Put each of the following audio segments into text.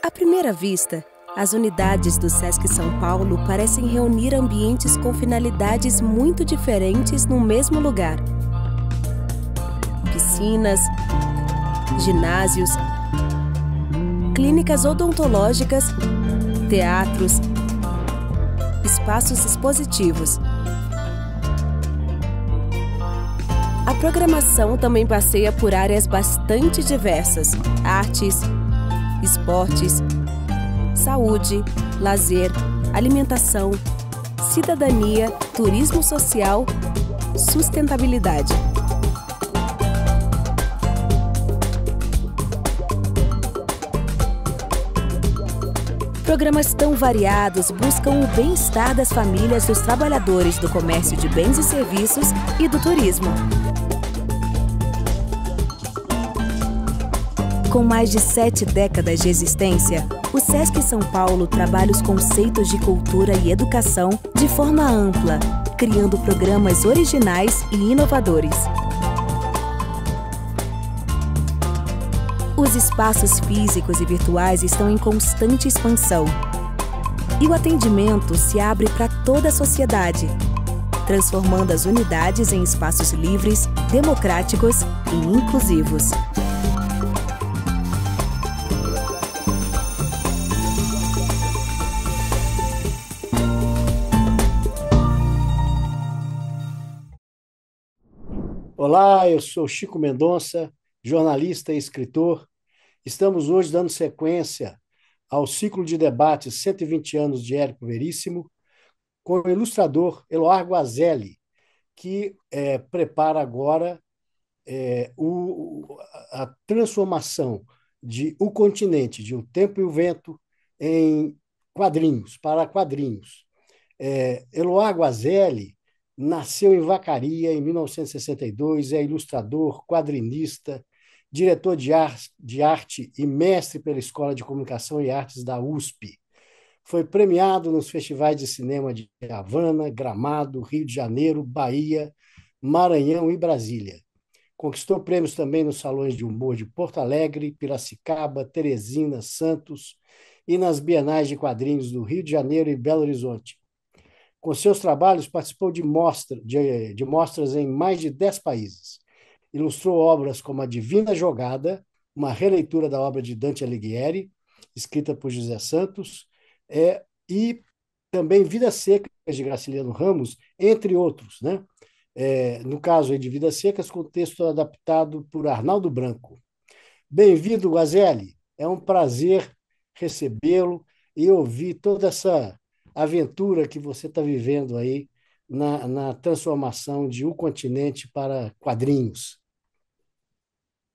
À primeira vista, as unidades do Sesc São Paulo parecem reunir ambientes com finalidades muito diferentes no mesmo lugar. Piscinas, ginásios, clínicas odontológicas, teatros, espaços expositivos. A programação também passeia por áreas bastante diversas: artes, esportes, saúde, lazer, alimentação, cidadania, turismo social, sustentabilidade. Programas tão variados buscam o bem-estar das famílias dos trabalhadores do comércio de bens e serviços e do turismo. Com mais de 7 décadas de existência, o Sesc São Paulo trabalha os conceitos de cultura e educação de forma ampla, criando programas originais e inovadores. Os espaços físicos e virtuais estão em constante expansão. E o atendimento se abre para toda a sociedade, transformando as unidades em espaços livres, democráticos e inclusivos. Olá, eu sou Chico Mendonça, jornalista e escritor. Estamos hoje dando sequência ao ciclo de debates 120 anos de Érico Veríssimo, com o ilustrador Eloá Guazelli, que prepara agora a transformação de O Continente, de O Tempo e o Vento, em quadrinhos, para quadrinhos. Eloá Guazelli nasceu em Vacaria, em 1962, é ilustrador, quadrinista, diretor de arte e mestre pela Escola de Comunicação e Artes da USP. Foi premiado nos festivais de cinema de Havana, Gramado, Rio de Janeiro, Bahia, Maranhão e Brasília. Conquistou prêmios também nos salões de humor de Porto Alegre, Piracicaba, Teresina, Santos e nas bienais de quadrinhos do Rio de Janeiro e Belo Horizonte. Com seus trabalhos, participou de mostras em mais de 10 países. Ilustrou obras como A Divina Jogada, uma releitura da obra de Dante Alighieri, escrita por José Santos, e também Vidas Secas, de Graciliano Ramos, entre outros, né? No caso de Vidas Secas, com texto adaptado por Arnaldo Branco. Bem-vindo, Guazelli. É um prazer recebê-lo e ouvir toda essa aventura que você está vivendo aí na transformação de O Continente para quadrinhos.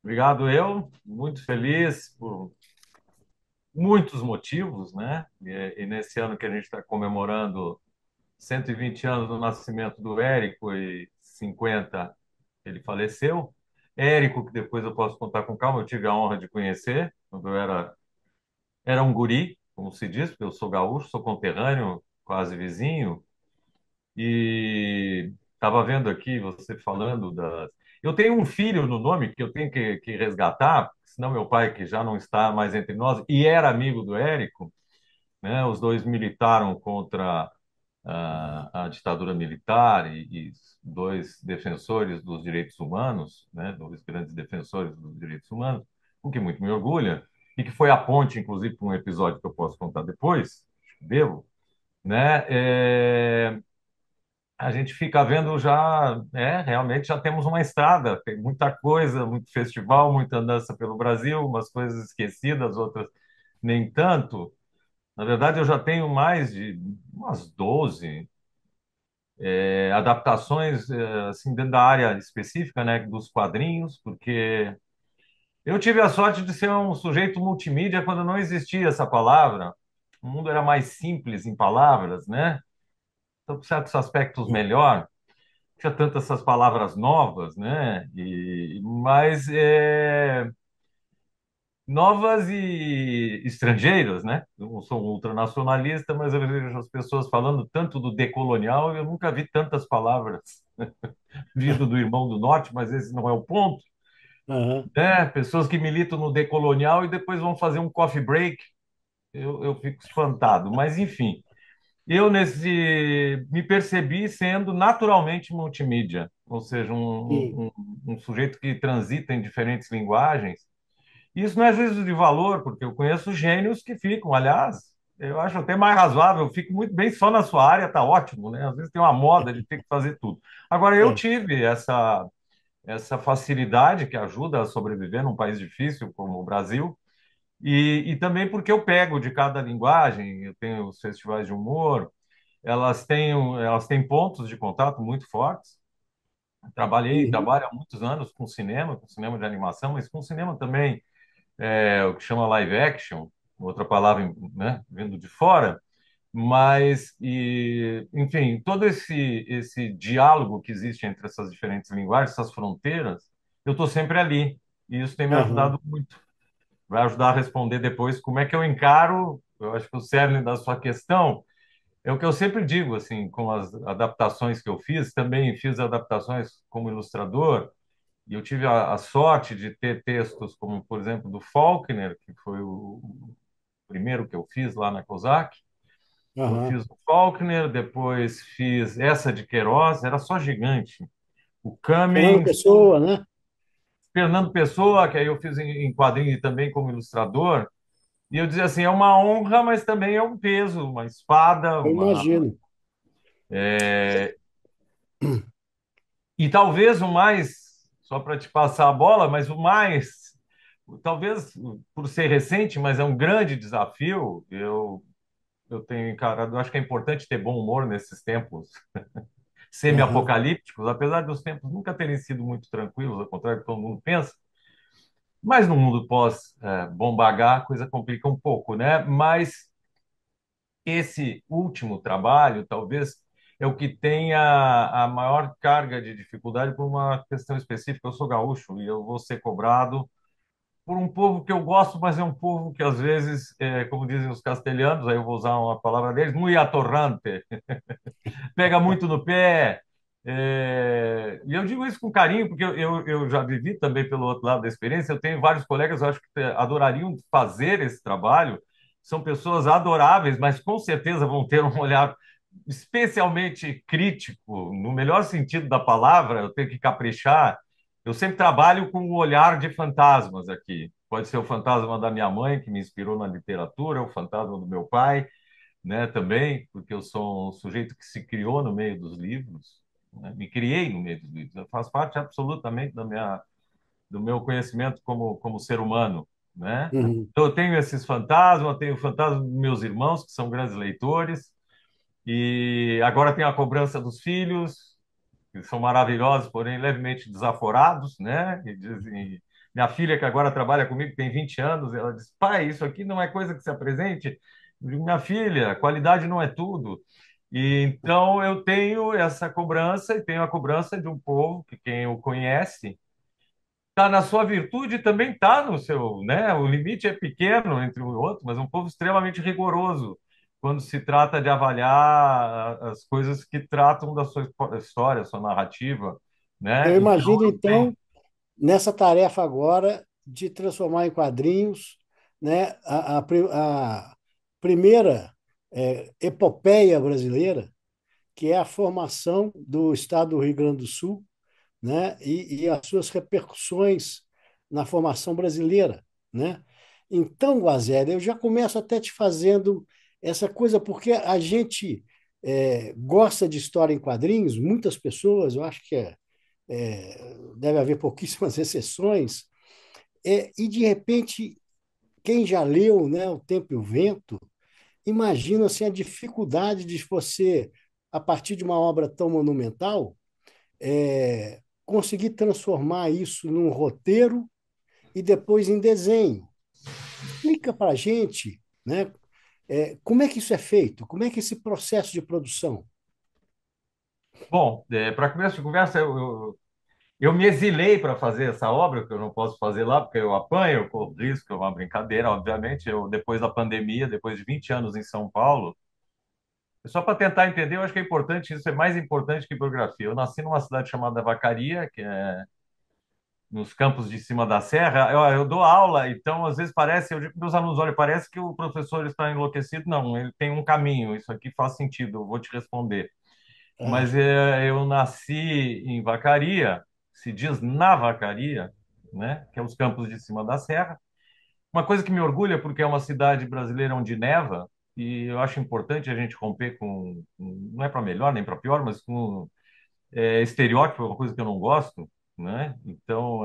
Obrigado, eu. Muito feliz por muitos motivos, né? E nesse ano que a gente está comemorando 120 anos do nascimento do Érico e 50 ele faleceu. Érico, que depois eu posso contar com calma, eu tive a honra de conhecer quando eu era um guri, como se diz, porque eu sou gaúcho, sou conterrâneo, quase vizinho, e estava vendo aqui você falando das... Eu tenho um filho no nome que eu tenho que resgatar, senão meu pai, que já não está mais entre nós, e era amigo do Érico, né? Os dois militaram contra a ditadura militar e dois defensores dos direitos humanos, né? Dois grandes defensores dos direitos humanos, o que muito me orgulha, e que foi a ponte, inclusive, para um episódio que eu posso contar depois, devo, né? A gente fica vendo já, realmente já temos uma estrada, tem muita coisa, muito festival, muita andança pelo Brasil, umas coisas esquecidas, outras nem tanto. Na verdade, eu já tenho mais de umas 12 adaptações assim, dentro da área específica, né, dos quadrinhos, porque eu tive a sorte de ser um sujeito multimídia quando não existia essa palavra. O mundo era mais simples em palavras, né? Então, por certos aspectos, melhor. tinha tantas essas palavras novas, né? Mas novas e estrangeiras, né? Eu não sou um ultranacionalista, mas eu vejo as pessoas falando tanto do decolonial, e eu nunca vi tantas palavras vindo do irmão do norte, mas esse não é o ponto, Aham. né? Pessoas que militam no decolonial e depois vão fazer um coffee break, eu fico espantado. Mas, enfim, me percebi sendo naturalmente multimídia, ou seja, Sim. um sujeito que transita em diferentes linguagens. Isso não é juízo de valor, porque eu conheço gênios que ficam, aliás, eu acho até mais razoável, eu fico muito bem só na sua área, tá ótimo, né? Às vezes tem uma moda de ter que fazer tudo. Agora, eu É. tive essa facilidade que ajuda a sobreviver num país difícil como o Brasil, e também porque eu pego de cada linguagem, eu tenho os festivais de humor, elas têm pontos de contato muito fortes. Uhum. Trabalho há muitos anos com cinema de animação, mas com cinema também, o que chama live action, outra palavra, né, vindo de fora, enfim, todo esse diálogo que existe entre essas diferentes linguagens, essas fronteiras, eu estou sempre ali, e isso tem me Aham. ajudado muito. Vai ajudar a responder depois como é que eu encaro, eu acho que o cerne da sua questão é o que eu sempre digo, assim, com as adaptações que eu fiz, também fiz adaptações como ilustrador, e eu tive a sorte de ter textos como, por exemplo, do Faulkner, que foi o primeiro que eu fiz lá na COSAC. Eu Aham. fiz o Faulkner, depois fiz essa de Queiroz, era só gigante. O Fernando Cummings, Pessoa, né? Fernando Pessoa, que aí eu fiz em quadrinho e também como ilustrador. E eu dizia assim, é uma honra, mas também é um peso, uma espada, Eu imagino. E talvez o mais, só para te passar a bola, mas o mais, talvez por ser recente, mas é um grande desafio, eu tenho encarado, eu acho que é importante ter bom humor nesses tempos Aham. semi-apocalípticos, apesar dos tempos nunca terem sido muito tranquilos, ao contrário do que todo mundo pensa, mas no mundo pós-Bomba H a coisa complica um pouco, né? Mas esse último trabalho, talvez, é o que tenha a maior carga de dificuldade por uma questão específica. Eu sou gaúcho e eu vou ser cobrado por um povo que eu gosto, mas é um povo que às vezes, como dizem os castelhanos, aí eu vou usar uma palavra deles, muito atorrante, pega muito no pé. E eu digo isso com carinho, porque eu já vivi também pelo outro lado da experiência. Eu tenho vários colegas, eu acho que adorariam fazer esse trabalho. São pessoas adoráveis, mas com certeza vão ter um olhar especialmente crítico, no melhor sentido da palavra. Eu tenho que caprichar. Eu sempre trabalho com o olhar de fantasmas aqui. Pode ser o fantasma da minha mãe, que me inspirou na literatura, o fantasma do meu pai, né, também, porque eu sou um sujeito que se criou no meio dos livros, né? Me criei no meio dos livros, faz parte absolutamente do meu conhecimento como ser humano, né? Uhum. Então, eu tenho esses fantasmas, eu tenho o fantasma dos meus irmãos, que são grandes leitores, e agora tem a cobrança dos filhos, que são maravilhosos, porém levemente desaforados, né? E dizem, minha filha, que agora trabalha comigo, tem 20 anos, ela diz: pai, isso aqui não é coisa que se apresente. Eu digo, minha filha, qualidade não é tudo. E então eu tenho essa cobrança e tenho a cobrança de um povo que quem o conhece está na sua virtude e também está no seu, né? O limite é pequeno entre um e outro, mas é um povo extremamente rigoroso quando se trata de avaliar as coisas que tratam da sua história, sua narrativa, Eu né? Então, imagino, eu tenho. então, nessa tarefa agora de transformar em quadrinhos, né, a primeira epopeia brasileira, que é a formação do Estado do Rio Grande do Sul, né, e as suas repercussões na formação brasileira, né? Então, Guazé, eu já começo até te fazendo essa coisa, porque a gente gosta de história em quadrinhos, muitas pessoas, eu acho que deve haver pouquíssimas exceções, e de repente, quem já leu, né, O Tempo e o Vento, imagina assim, a dificuldade de você, a partir de uma obra tão monumental, conseguir transformar isso num roteiro e depois em desenho. Explica para a gente, né, como é que isso é feito, como é que é esse processo de produção? Bom, para começo de conversa, eu me exilei para fazer essa obra, que eu não posso fazer lá, porque eu apanho, eu corro risco, é uma brincadeira, obviamente. Eu, depois da pandemia, depois de 20 anos em São Paulo, só para tentar entender, eu acho que é importante, isso é mais importante que biografia. Eu nasci numa cidade chamada Vacaria, que é nos campos de cima da serra. Eu dou aula, então às vezes parece, eu digo para os alunos, olha, parece que o professor está enlouquecido. Não, ele tem um caminho, isso aqui faz sentido, eu vou te responder. Ah, Mas eu nasci em Vacaria, se diz na Vacaria, né? Que é os campos de cima da serra. Uma coisa que me orgulha, porque é uma cidade brasileira onde neva, e eu acho importante a gente romper não é para melhor nem para pior, mas com estereótipo, é uma coisa que eu não gosto, né? Então,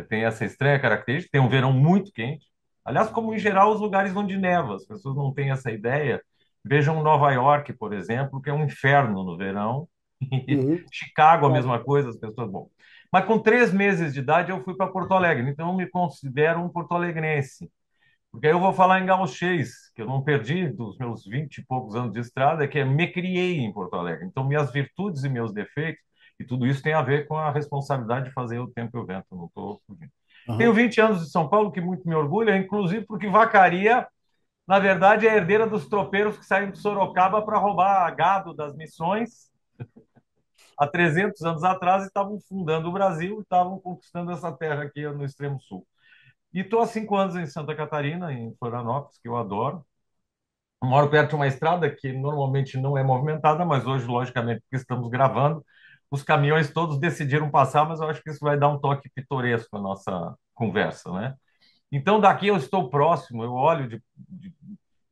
tem essa estranha característica, tem um verão muito quente. Aliás, como em geral os lugares onde neva, as pessoas não têm essa ideia. Vejam Nova York, por exemplo, que é um inferno no verão. uhum, Chicago, a claro. mesma coisa, as pessoas, bom. Mas com 3 meses de idade eu fui para Porto Alegre, então eu me considero um porto-alegrense. Porque aí eu vou falar em gauchês, que eu não perdi dos meus 20 e poucos anos de estrada, é que eu me criei em Porto Alegre. Então, minhas virtudes e meus defeitos, e tudo isso tem a ver com a responsabilidade de fazer o tempo e o vento, não estou fugindo. Tenho Aham. 20 anos de São Paulo, que muito me orgulha, inclusive porque Vacaria, na verdade, é a herdeira dos tropeiros que saíram de Sorocaba para roubar gado das missões há 300 anos atrás e estavam fundando o Brasil e estavam conquistando essa terra aqui no extremo sul. E estou há 5 anos em Santa Catarina, em Florianópolis, que eu adoro. Eu moro perto de uma estrada que normalmente não é movimentada, mas hoje, logicamente, porque estamos gravando, os caminhões todos decidiram passar, mas eu acho que isso vai dar um toque pitoresco à nossa conversa, né? Então, daqui eu estou próximo, eu olho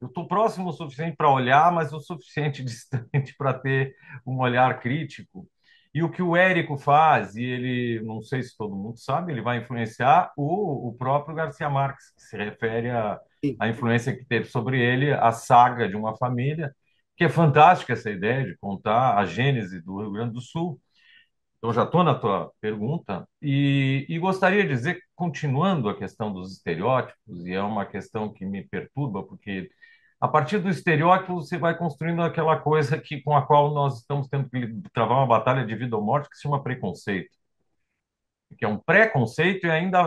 eu estou próximo o suficiente para olhar, mas o suficiente distante para ter um olhar crítico. E o que o Érico faz, e ele, não sei se todo mundo sabe, ele vai influenciar o próprio Garcia Marques, que se refere Sim. à influência que teve sobre ele a saga de uma família, que é fantástica essa ideia de contar a gênese do Rio Grande do Sul. Então, já estou na tua pergunta e gostaria de dizer, continuando a questão dos estereótipos, e é uma questão que me perturba, porque a partir do estereótipo você vai construindo aquela coisa com a qual nós estamos tendo que travar uma batalha de vida ou morte, que se chama preconceito, que é um preconceito e ainda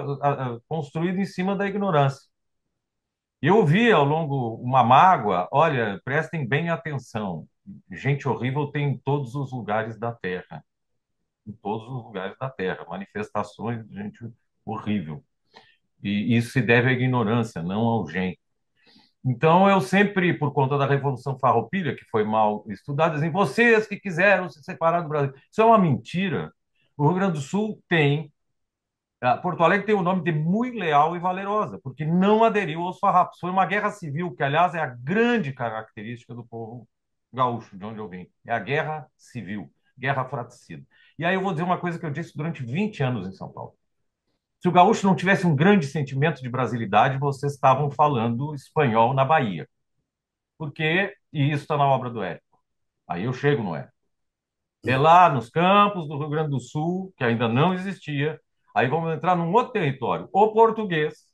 construído em cima da ignorância. Eu vi ao longo uma mágoa, olha, prestem bem atenção, gente horrível tem em todos os lugares da Terra, em todos os lugares da Terra, manifestações de gente horrível. E isso se deve à ignorância, não ao gen. Então, eu sempre, por conta da Revolução Farroupilha, que foi mal estudada, dizem, vocês que quiseram se separar do Brasil. Isso é uma mentira. O Rio Grande do Sul tem, Porto Alegre tem o nome de muito leal e valerosa, porque não aderiu aos farrapos. Foi uma guerra civil, que, aliás, é a grande característica do povo gaúcho, de onde eu vim. É a guerra civil, guerra fratricida. E aí eu vou dizer uma coisa que eu disse durante 20 anos em São Paulo. Se o gaúcho não tivesse um grande sentimento de brasilidade, vocês estavam falando espanhol na Bahia. Porque, e isso está na obra do Érico, aí eu chego no Érico. É lá nos campos do Rio Grande do Sul, que ainda não existia, aí vamos entrar num outro território, o português,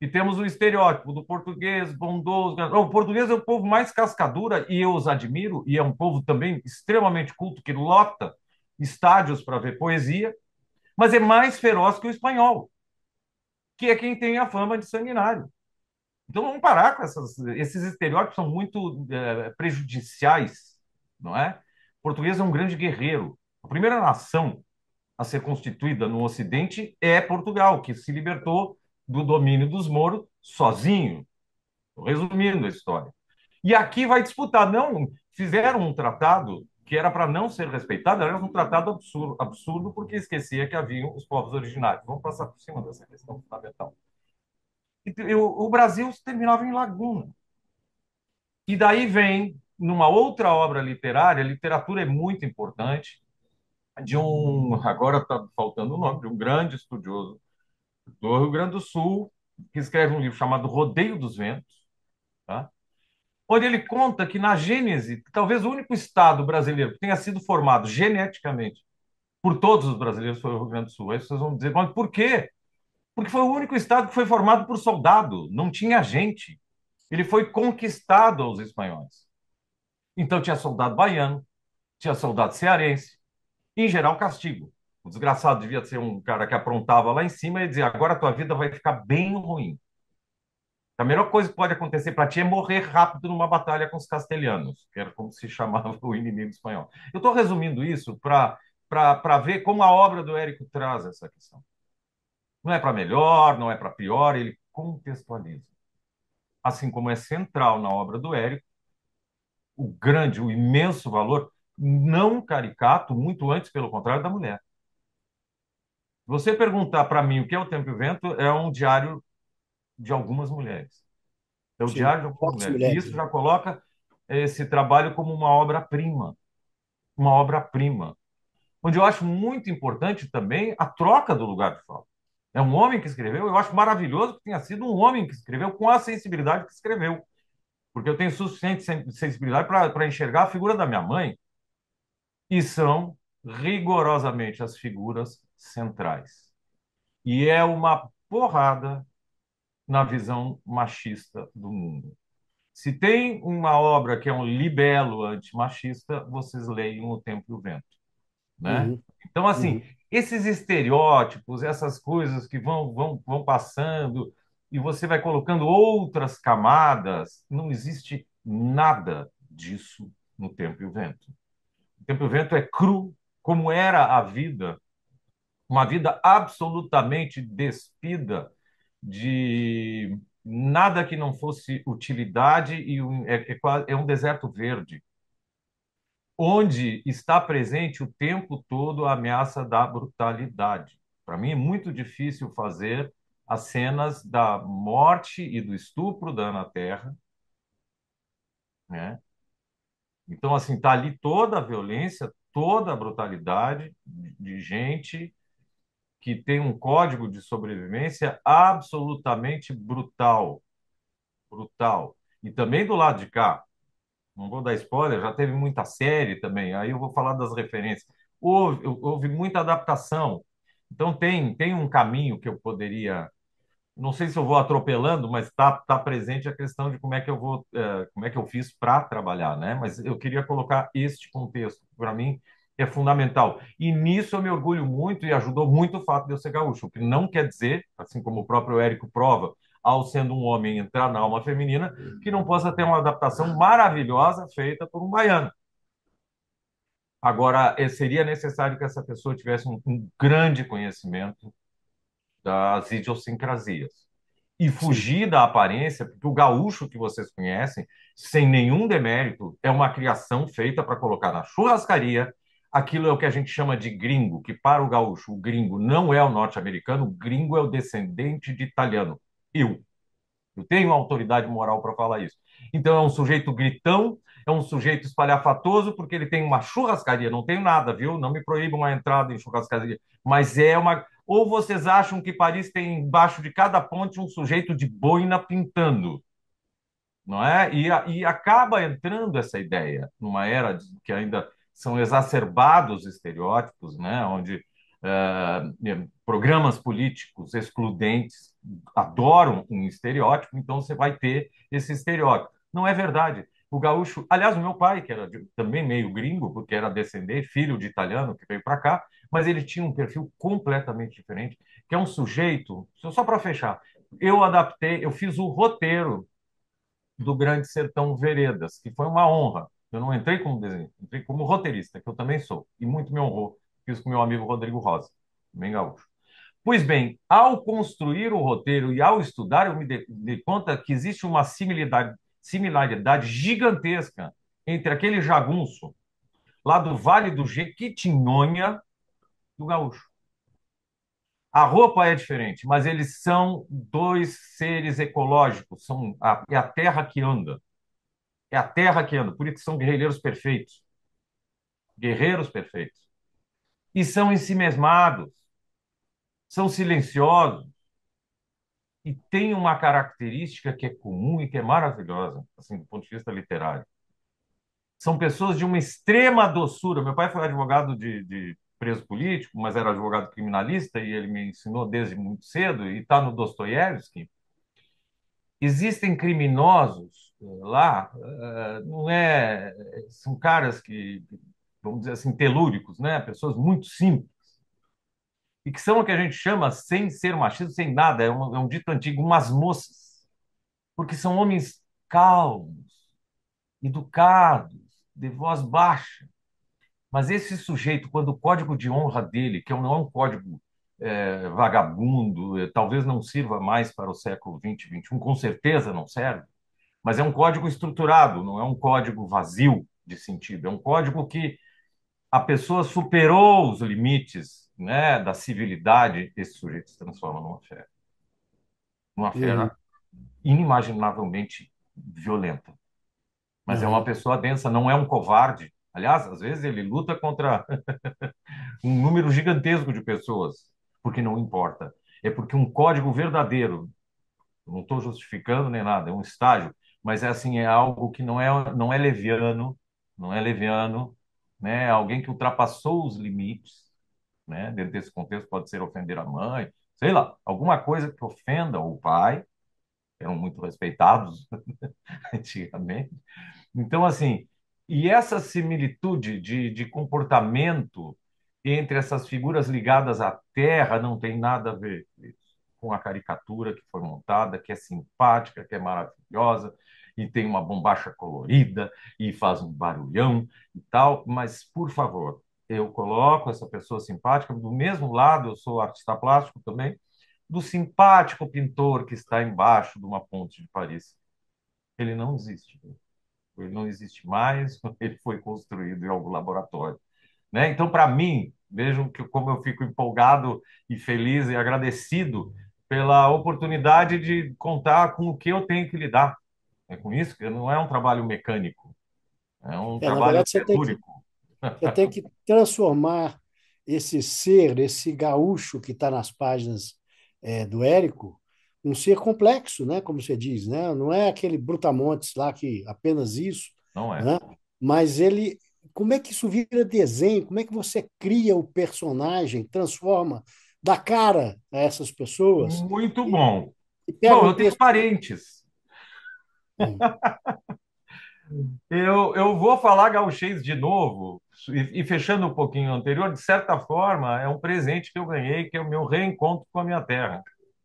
e temos o estereótipo do português bondoso. Não, o português é o povo mais cascadura, e eu os admiro, e é um povo também extremamente culto, que lota estádios para ver poesia, mas é mais feroz que o espanhol, que é quem tem a fama de sanguinário. Então vamos parar com esses estereótipos, são muito prejudiciais, não é? O português é um grande guerreiro. A primeira nação a ser constituída no Ocidente é Portugal, que se libertou do domínio dos mouros sozinho, resumindo a história. E aqui vai disputar, não fizeram um tratado que era para não ser respeitado, era um tratado absurdo, absurdo porque esquecia que haviam os povos originários. Vamos passar por cima dessa questão fundamental. O Brasil terminava em Laguna. E daí vem, numa outra obra literária, a literatura é muito importante, agora está faltando o nome, de um grande estudioso do Rio Grande do Sul, que escreve um livro chamado Rodeio dos Ventos, tá? Onde ele conta que na Gênese, talvez o único estado brasileiro que tenha sido formado geneticamente por todos os brasileiros foi o Rio Grande do Sul. Aí vocês vão dizer, mas por quê? Porque foi o único estado que foi formado por soldado, não tinha gente. Ele foi conquistado aos espanhóis. Então tinha soldado baiano, tinha soldado cearense, em geral castigo. O desgraçado devia ser um cara que aprontava lá em cima e dizia: agora a tua vida vai ficar bem ruim. A melhor coisa que pode acontecer para ti é morrer rápido numa batalha com os castelhanos, que era como se chamava o inimigo espanhol. Eu estou resumindo isso para ver como a obra do Érico traz essa questão. Não é para melhor, não é para pior, ele contextualiza. Assim como é central na obra do Érico o grande, o imenso valor, não caricato, muito antes, pelo contrário, da mulher. Você perguntar para mim o que é o Tempo e o Vento, é um diário de algumas mulheres. É o Sim, diário de algumas fortes mulheres. E mulheres, isso né? já coloca esse trabalho como uma obra-prima. Uma obra-prima. Onde eu acho muito importante também a troca do lugar de fala. É um homem que escreveu, eu acho maravilhoso que tenha sido um homem que escreveu com a sensibilidade que escreveu. Porque eu tenho suficiente sensibilidade para enxergar a figura da minha mãe, e são rigorosamente as figuras centrais. E é uma porrada na visão machista do mundo. Se tem uma obra que é um libelo antimachista, vocês leiam O Tempo e o Vento, né? Uhum, Então, assim, uhum, esses estereótipos, essas coisas que vão passando e você vai colocando outras camadas, não existe nada disso no Tempo e o Vento. O Tempo e o Vento é cru, como era a vida, uma vida absolutamente despida de nada que não fosse utilidade e é um deserto verde, onde está presente o tempo todo a ameaça da brutalidade. Para mim é muito difícil fazer as cenas da morte e do estupro da Ana Terra, né? Então, assim, está ali toda a violência, toda a brutalidade de gente que tem um código de sobrevivência absolutamente brutal, brutal. E também do lado de cá, não vou dar spoiler, já teve muita série também, aí eu vou falar das referências. Houve muita adaptação. Então tem um caminho que eu poderia, não sei se eu vou atropelando, mas tá presente a questão de como é que eu vou, como é que eu fiz para trabalhar, né? Mas eu queria colocar este contexto, para mim é fundamental. E nisso eu me orgulho muito e ajudou muito o fato de eu ser gaúcho, o que não quer dizer, assim como o próprio Érico prova, ao sendo um homem entrar na alma feminina, que não possa ter uma adaptação maravilhosa feita por um baiano. Agora, seria necessário que essa pessoa tivesse um grande conhecimento das idiosincrasias e sim. fugir da aparência, porque o gaúcho que vocês conhecem, sem nenhum demérito, é uma criação feita para colocar na churrascaria. Aquilo é o que a gente chama de gringo, que para o gaúcho, o gringo não é o norte-americano, o gringo é o descendente de italiano. Eu. Eu tenho autoridade moral para falar isso. Então é um sujeito gritão, é um sujeito espalhafatoso, porque ele tem uma churrascaria. Não tenho nada, viu? Não me proíbam a entrada em churrascaria. Mas é uma. Ou vocês acham que Paris tem embaixo de cada ponte um sujeito de boina pintando, não é? E acaba entrando essa ideia numa era que ainda são exacerbados estereótipos, né? Onde programas políticos excludentes adoram um estereótipo, então você vai ter esse estereótipo. Não é verdade. O gaúcho, aliás, o meu pai, que era também meio gringo, porque era descendente, filho de italiano que veio para cá, mas ele tinha um perfil completamente diferente, que é um sujeito, só para fechar, eu adaptei, eu fiz o roteiro do Grande Sertão Veredas, que foi uma honra. Eu não entrei como desenho, entrei como roteirista, que eu também sou, e muito me honrou. Fiz com meu amigo Rodrigo Rosa, bem gaúcho. Pois bem, ao construir o roteiro e ao estudar, eu me dei conta que existe uma similaridade gigantesca entre aquele jagunço lá do Vale do Jequitinhonha e o gaúcho. A roupa é diferente, mas eles são dois seres ecológicos, é a terra que anda. É a terra que anda, por isso são guerreiros perfeitos. Guerreiros perfeitos. E são ensimesmados, são silenciosos e têm uma característica que é comum e que é maravilhosa, assim, do ponto de vista literário. São pessoas de uma extrema doçura. Meu pai foi advogado de preso político, mas era advogado criminalista e ele me ensinou desde muito cedo, e está no Dostoiévski. Existem criminosos lá, não é, são caras que vamos dizer assim, telúricos, né? Pessoas muito simples, e que são o que a gente chama, sem ser machismo, sem nada, é um dito antigo, umas moças, porque são homens calmos, educados, de voz baixa. Mas esse sujeito, quando o código de honra dele, que não é um código vagabundo, talvez não sirva mais para o século XX, XXI, com certeza não serve, mas é um código estruturado, não é um código vazio de sentido, é um código que a pessoa superou os limites, né, da civilidade, esse sujeito se transforma numa Uhum, fera inimaginavelmente violenta. Mas é uma aham. pessoa densa, não é um covarde. Aliás, às vezes ele luta contra um número gigantesco de pessoas, porque não importa. É porque um código verdadeiro, não estou justificando nem nada, é um estágio, mas é assim, é algo que não é leviano, não é leviano, né? É alguém que ultrapassou os limites, né? Dentro desse contexto pode ser ofender a mãe, sei lá, alguma coisa que ofenda o pai, que eram muito respeitados antigamente. Então, assim, e essa similitude de comportamento entre essas figuras ligadas à Terra não tem nada a ver com a caricatura que foi montada, que é simpática, que é maravilhosa, e tem uma bombacha colorida, e faz um barulhão e tal, mas, por favor, eu coloco essa pessoa simpática do mesmo lado, eu sou artista plástico também, do simpático pintor que está embaixo de uma ponte de Paris. Ele não existe. Ele não existe mais, ele foi construído em algum laboratório, né? Então, para mim, vejam que como eu fico empolgado e feliz e agradecido pela oportunidade de contar com o que eu tenho que lidar. É com isso que não é um trabalho mecânico, é um Na trabalho verdade, telúrico. você tem que transformar esse ser, esse gaúcho que está nas páginas do Érico, um ser complexo, né? Como você diz, né? Não é aquele brutamontes lá que apenas isso, Não é? né? Mas ele, como é que isso vira desenho? Como é que você cria o personagem, transforma, dá cara a essas pessoas Muito e, bom. e pega Bom, um eu tenho texto. parentes. Eu vou falar gauchês de novo, e fechando um pouquinho o anterior, de certa forma, é um presente que eu ganhei, que é o meu reencontro com a minha terra.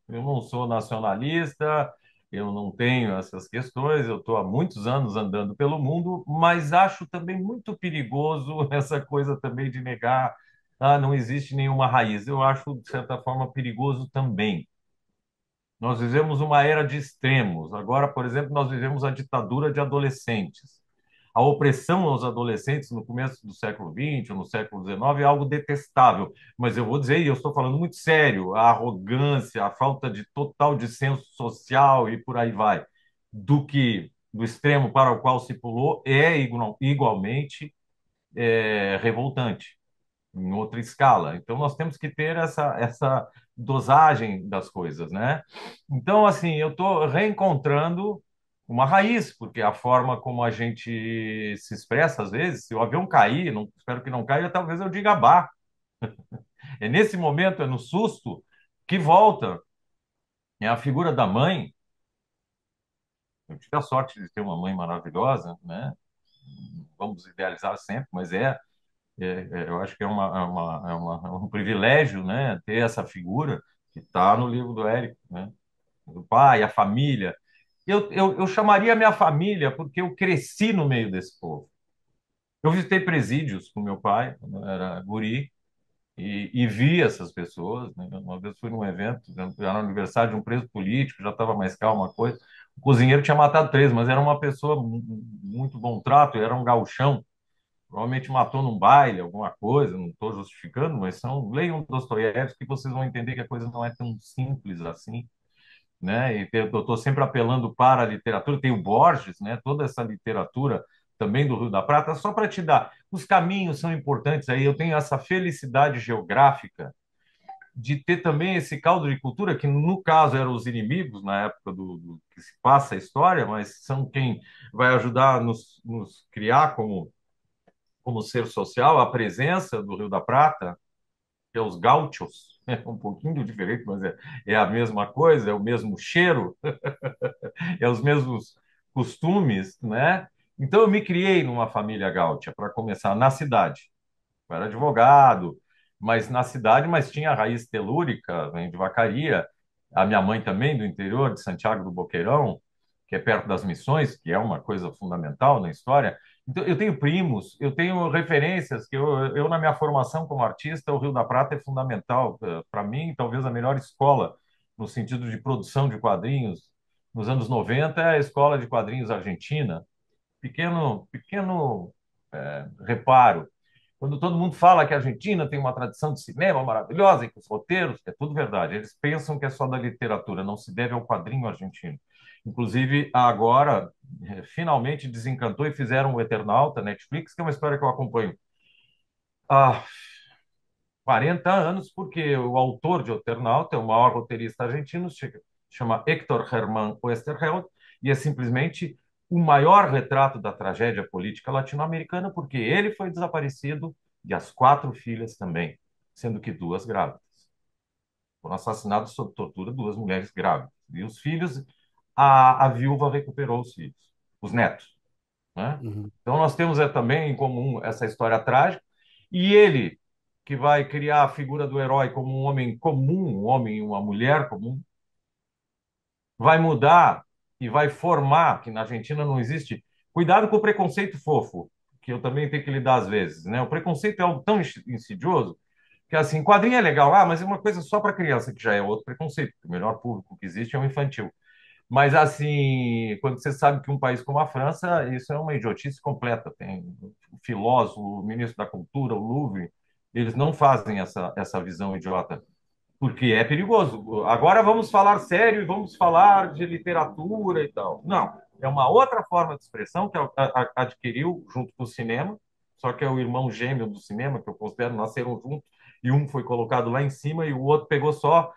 Eu não sou nacionalista, eu não tenho essas questões, eu estou há muitos anos andando pelo mundo, mas acho também muito perigoso essa coisa também de negar, ah, não existe nenhuma raiz. Eu acho, de certa forma, perigoso também. Nós vivemos uma era de extremos. Agora, por exemplo, nós vivemos a ditadura de adolescentes. A opressão aos adolescentes no começo do século XX ou no século XIX é algo detestável. Mas eu vou dizer, e eu estou falando muito sério, a arrogância, a falta de total de senso social e por aí vai, do extremo para o qual se pulou é igualmente revoltante em outra escala. Então, nós temos que ter essa dosagem das coisas, né? Então, assim, eu estou reencontrando uma raiz, porque a forma como a gente se expressa, às vezes, se o avião cair, não, espero que não caia, talvez eu diga bah. É nesse momento, é no susto, que volta. É a figura da mãe. Eu tive a sorte de ter uma mãe maravilhosa, né? Vamos idealizar sempre, mas eu acho que é um privilégio, né, ter essa figura que está no livro do Érico, né, do pai, a família. Eu chamaria a minha família porque eu cresci no meio desse povo. Eu visitei presídios com meu pai, quando eu era guri, e vi essas pessoas. Né? Uma vez fui num evento, era no aniversário de um preso político, já estava mais calma a coisa. O cozinheiro tinha matado três, mas era uma pessoa muito bom trato, era um gauchão. Provavelmente matou num baile, alguma coisa, não estou justificando, mas leiam Dostoiévski que vocês vão entender que a coisa não é tão simples assim, né? E eu estou sempre apelando para a literatura, tem o Borges, né? Toda essa literatura também do Rio da Prata, só para te dar, os caminhos são importantes aí, eu tenho essa felicidade geográfica de ter também esse caldo de cultura, que no caso eram os inimigos na época do que se passa a história, mas são quem vai ajudar a nos criar como ser social, a presença do Rio da Prata, que é os gauchos, é um pouquinho diferente, mas é a mesma coisa, é o mesmo cheiro, é os mesmos costumes, né? Então, eu me criei numa família gaúcha, para começar, na cidade. Eu era advogado, mas na cidade, mas tinha raiz telúrica, vem de Vacaria. A minha mãe também, do interior de Santiago do Boqueirão, que é perto das Missões, que é uma coisa fundamental na história. Então, eu tenho primos, eu tenho referências, que eu na minha formação como artista, o Rio da Prata é fundamental. Para mim, talvez a melhor escola, no sentido de produção de quadrinhos, nos anos 90, é a Escola de Quadrinhos Argentina. Pequeno reparo. Quando todo mundo fala que a Argentina tem uma tradição de cinema maravilhosa e que os roteiros, é tudo verdade. Eles pensam que é só da literatura, não se deve ao quadrinho argentino. Inclusive, agora, finalmente desencantou e fizeram o Eternauta, Netflix, que é uma história que eu acompanho há 40 anos, porque o autor de Eternauta é o maior roteirista argentino, chama Héctor Germán Oesterheld, e é simplesmente o maior retrato da tragédia política latino-americana, porque ele foi desaparecido e as quatro filhas também, sendo que duas grávidas. Foram assassinadas sob tortura duas mulheres grávidas. E os filhos, a viúva recuperou os filhos, os netos, né? Uhum. Então nós temos também em comum essa história trágica, e ele, que vai criar a figura do herói como um homem comum, um homem e uma mulher comum, vai mudar e vai formar, que na Argentina não existe. Cuidado com o preconceito fofo, que eu também tenho que lidar às vezes, né? O preconceito é algo tão insidioso que, assim, quadrinho é legal, mas é uma coisa só para criança, que já é outro preconceito. O melhor público que existe é o infantil. Mas, assim, quando você sabe que um país como a França, isso é uma idiotice completa. Tem o filósofo, o ministro da Cultura, o Louvre, eles não fazem essa visão idiota, porque é perigoso. Agora vamos falar sério e vamos falar de literatura e tal. Não, é uma outra forma de expressão que adquiriu junto com o cinema, só que é o irmão gêmeo do cinema, que eu considero nasceram juntos, e um foi colocado lá em cima e o outro pegou só,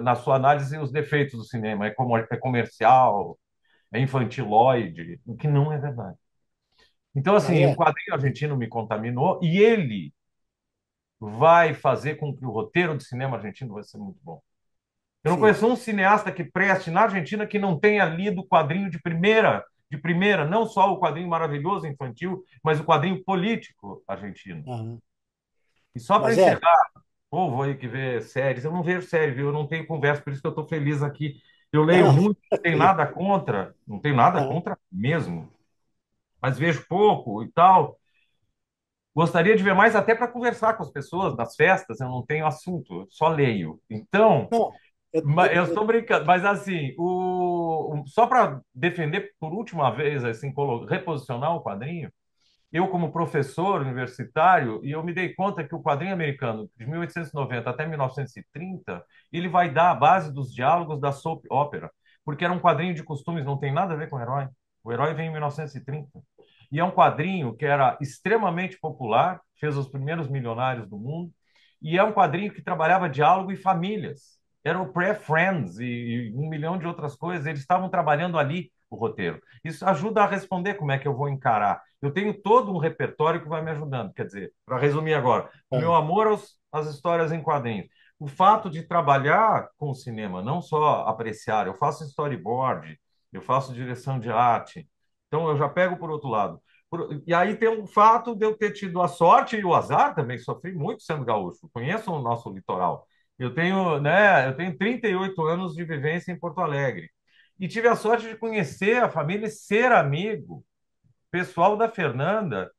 na sua análise, os defeitos do cinema. É comercial, é infantiloide, o que não é verdade. Então, Mas assim, o é, quadrinho argentino me contaminou e ele vai fazer com que o roteiro de cinema argentino vai ser muito bom. Eu não sim. conheço um cineasta que preste na Argentina que não tenha lido o quadrinho de primeira, não só o quadrinho maravilhoso infantil, mas o quadrinho político argentino. Aham. E só para Mas é, encerrar, povo aí que vê séries, eu não vejo série, viu? Eu não tenho conversa, por isso que eu estou feliz aqui. Eu leio não, muito, não tenho nada contra, não tenho nada aham. contra mesmo, mas vejo pouco e tal. Gostaria de ver mais até para conversar com as pessoas nas festas, eu não tenho assunto, eu só leio. Então, Não, eu estou brincando, mas assim, só para defender por última vez, assim, reposicionar o quadrinho, eu como professor universitário, e eu me dei conta que o quadrinho americano, de 1890 até 1930, ele vai dar a base dos diálogos da soap opera, porque era um quadrinho de costumes, não tem nada a ver com o herói. O herói vem em 1930. E é um quadrinho que era extremamente popular, fez os primeiros milionários do mundo, e é um quadrinho que trabalhava diálogo e famílias. Era o Pré-Friends e um milhão de outras coisas. Eles estavam trabalhando ali o roteiro. Isso ajuda a responder como é que eu vou encarar. Eu tenho todo um repertório que vai me ajudando. Quer dizer, para resumir agora, o meu Ah, amor às histórias em quadrinhos. O fato de trabalhar com o cinema, não só apreciar, eu faço storyboard, eu faço direção de arte. Então, eu já pego por outro lado. E aí tem o fato de eu ter tido a sorte e o azar também, sofri muito sendo gaúcho. Conheço o nosso litoral. Eu tenho 38 anos de vivência em Porto Alegre. E tive a sorte de conhecer a família e ser amigo pessoal da Fernanda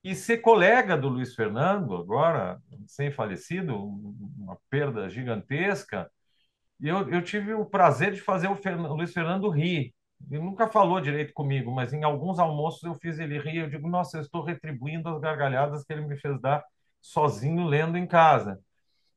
e ser colega do Luiz Fernando, agora sem falecido, uma perda gigantesca. E eu tive o prazer de fazer o Luiz Fernando rir. Ele nunca falou direito comigo, mas em alguns almoços eu fiz ele rir. Eu digo, nossa, eu estou retribuindo as gargalhadas que ele me fez dar sozinho lendo em casa.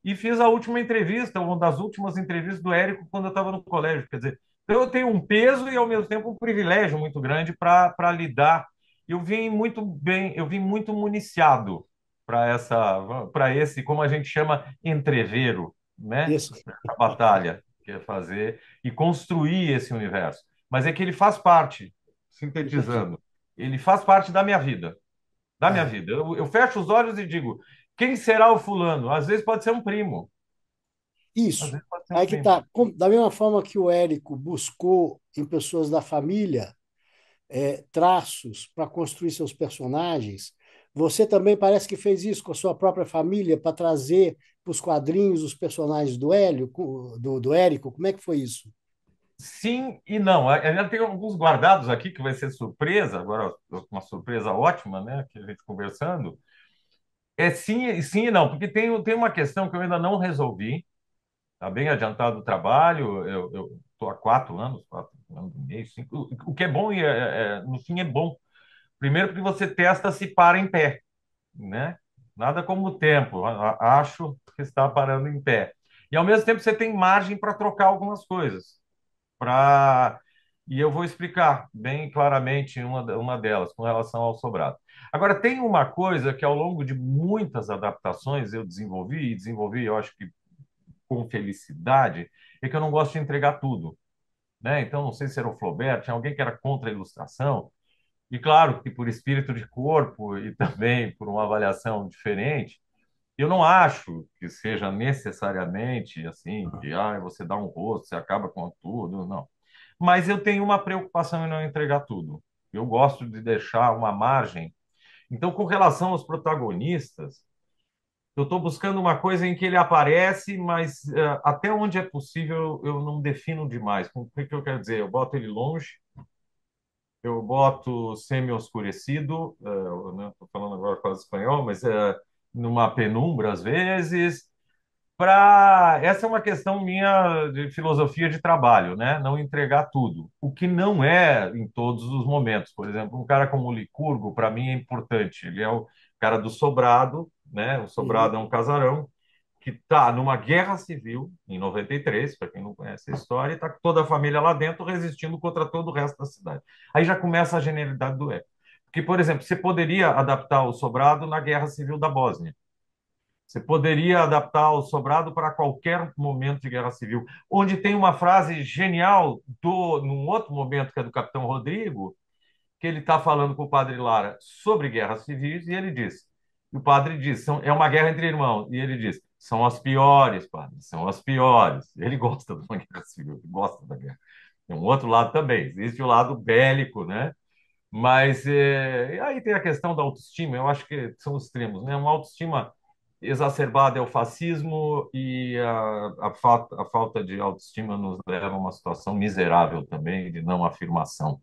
E fiz a última entrevista, uma das últimas entrevistas do Érico quando eu estava no colégio. Quer dizer, então eu tenho um peso e ao mesmo tempo um privilégio muito grande para lidar. Eu vim muito bem, eu vim muito municiado para esse, como a gente chama, entreveiro, né? isso. A batalha que é fazer e construir esse universo. Mas é que ele faz parte, sintetizando, ele faz parte da minha vida, da minha É. vida. Eu fecho os olhos e digo, quem será o fulano? Às vezes pode ser um primo, às Isso. vezes pode ser um Aí que primo. tá. Da mesma forma que o Érico buscou em pessoas da família, traços para construir seus personagens. Você também parece que fez isso com a sua própria família para trazer para os quadrinhos os personagens do Hélio, do Érico. Como é que foi isso? Sim e não. Ainda tem alguns guardados aqui que vai ser surpresa, agora uma surpresa ótima, né? Que a gente conversando. É sim, sim e não, porque tem uma questão que eu ainda não resolvi. Está bem adiantado o trabalho. Eu estou há 4 anos, 4 anos e meio, 5. O que é bom, no fim, é bom. Primeiro, porque você testa se para em pé, né? Nada como o tempo. Acho que está parando em pé. E ao mesmo tempo você tem margem para trocar algumas coisas. Para E eu vou explicar bem claramente uma delas com relação ao sobrado. Agora, tem uma coisa que ao longo de muitas adaptações eu desenvolvi, e desenvolvi, eu acho que com felicidade, é que eu não gosto de entregar tudo, né? Então, não sei se era o Flaubert, tinha alguém que era contra a ilustração, e claro que por espírito de corpo e também por uma avaliação diferente, eu não acho que seja necessariamente assim, que você dá um rosto, você acaba com tudo, não. Mas eu tenho uma preocupação em não entregar tudo. Eu gosto de deixar uma margem. Então, com relação aos protagonistas, eu estou buscando uma coisa em que ele aparece, mas até onde é possível eu não defino demais. O que eu quero dizer? Eu boto ele longe, eu boto semi-oscurecido, estou falando agora quase espanhol, mas numa penumbra às vezes. Essa é uma questão minha de filosofia de trabalho, né? Não entregar tudo. O que não é em todos os momentos. Por exemplo, um cara como o Licurgo, para mim, é importante. Ele é o cara do Sobrado, né? O Sobrado Uhum. é um casarão que está numa guerra civil, em 93, para quem não conhece a história, e está com toda a família lá dentro resistindo contra todo o resto da cidade. Aí já começa a genialidade do Eco. Porque, por exemplo, você poderia adaptar o Sobrado na guerra civil da Bósnia. Você poderia adaptar o Sobrado para qualquer momento de guerra civil, onde tem uma frase genial num outro momento que é do Capitão Rodrigo, que ele está falando com o padre Lara sobre guerras civis e ele diz, e o padre diz, é uma guerra entre irmãos, e ele diz, são as piores, padre, são as piores. Ele gosta de uma guerra civil, ele gosta da guerra. Tem um outro lado também, existe o lado bélico, né? Mas aí tem a questão da autoestima, eu acho que são os extremos, né? Uma autoestima exacerbada é o fascismo e a falta de autoestima nos leva a uma situação miserável também de não afirmação,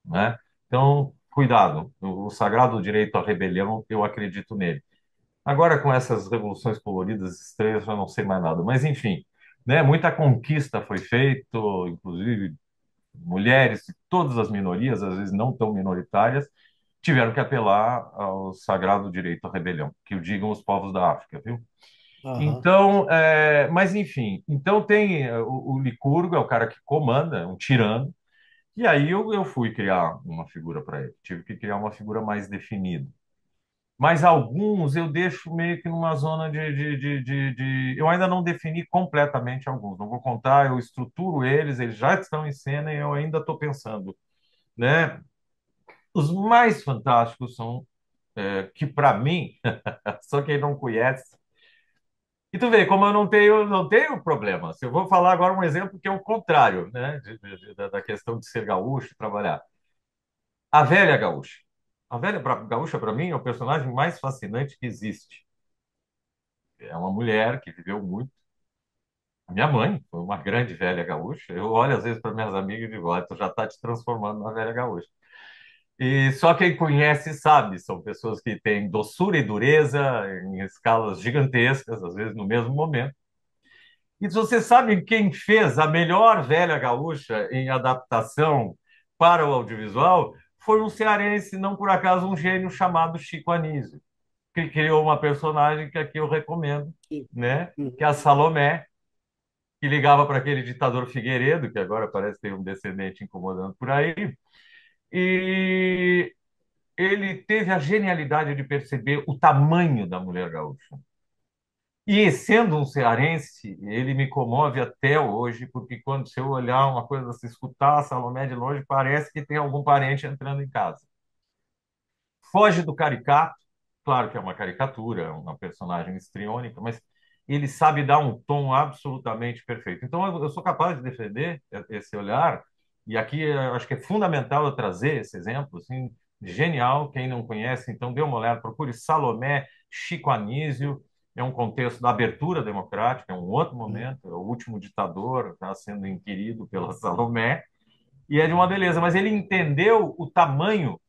né? Então, cuidado, o sagrado direito à rebelião, eu acredito nele. Agora, com essas revoluções coloridas estranhas, eu não sei mais nada, mas enfim, né? Muita conquista foi feita, inclusive mulheres de todas as minorias, às vezes não tão minoritárias, tiveram que apelar ao sagrado direito à rebelião, que o digam os povos da África, viu? Aham. Então, mas enfim, então tem o Licurgo, é o cara que comanda, é um tirano, e aí eu fui criar uma figura para ele, tive que criar uma figura mais definida. Mas alguns eu deixo meio que numa zona Eu ainda não defini completamente alguns, não vou contar, eu estruturo eles já estão em cena e eu ainda estou pensando, né? Os mais fantásticos são, que para mim, só quem não conhece. E tu vê, como eu não tenho problema. Se eu vou falar agora um exemplo que é o contrário, né? Da questão de ser gaúcho, trabalhar. A velha gaúcha. A velha gaúcha, para mim, é o personagem mais fascinante que existe. É uma mulher que viveu muito. A minha mãe foi uma grande velha gaúcha. Eu olho às vezes para minhas amigas e digo, olha, tu já está te transformando numa velha gaúcha. E só quem conhece sabe, são pessoas que têm doçura e dureza em escalas gigantescas, às vezes no mesmo momento. E você sabe quem fez a melhor velha gaúcha em adaptação para o audiovisual? Foi um cearense, não por acaso um gênio chamado Chico Anísio, que criou uma personagem que aqui eu recomendo, Sim. né? Que é a Uhum. Salomé, que ligava para aquele ditador Figueiredo, que agora parece ter um descendente incomodando por aí. E ele teve a genialidade de perceber o tamanho da mulher gaúcha. E sendo um cearense, ele me comove até hoje, porque quando você olhar uma coisa, se escutar a Salomé de longe, parece que tem algum parente entrando em casa. Foge do caricato, claro que é uma caricatura, é uma personagem histriônica, mas ele sabe dar um tom absolutamente perfeito. Então, eu sou capaz de defender esse olhar E aqui eu acho que é fundamental eu trazer esse exemplo, assim, genial. Quem não conhece, então dê uma olhada, procure Salomé Chico Anísio. É um contexto da abertura democrática, é um outro momento, é o último ditador, está sendo inquirido pela Salomé, e é de uma beleza, mas ele entendeu o tamanho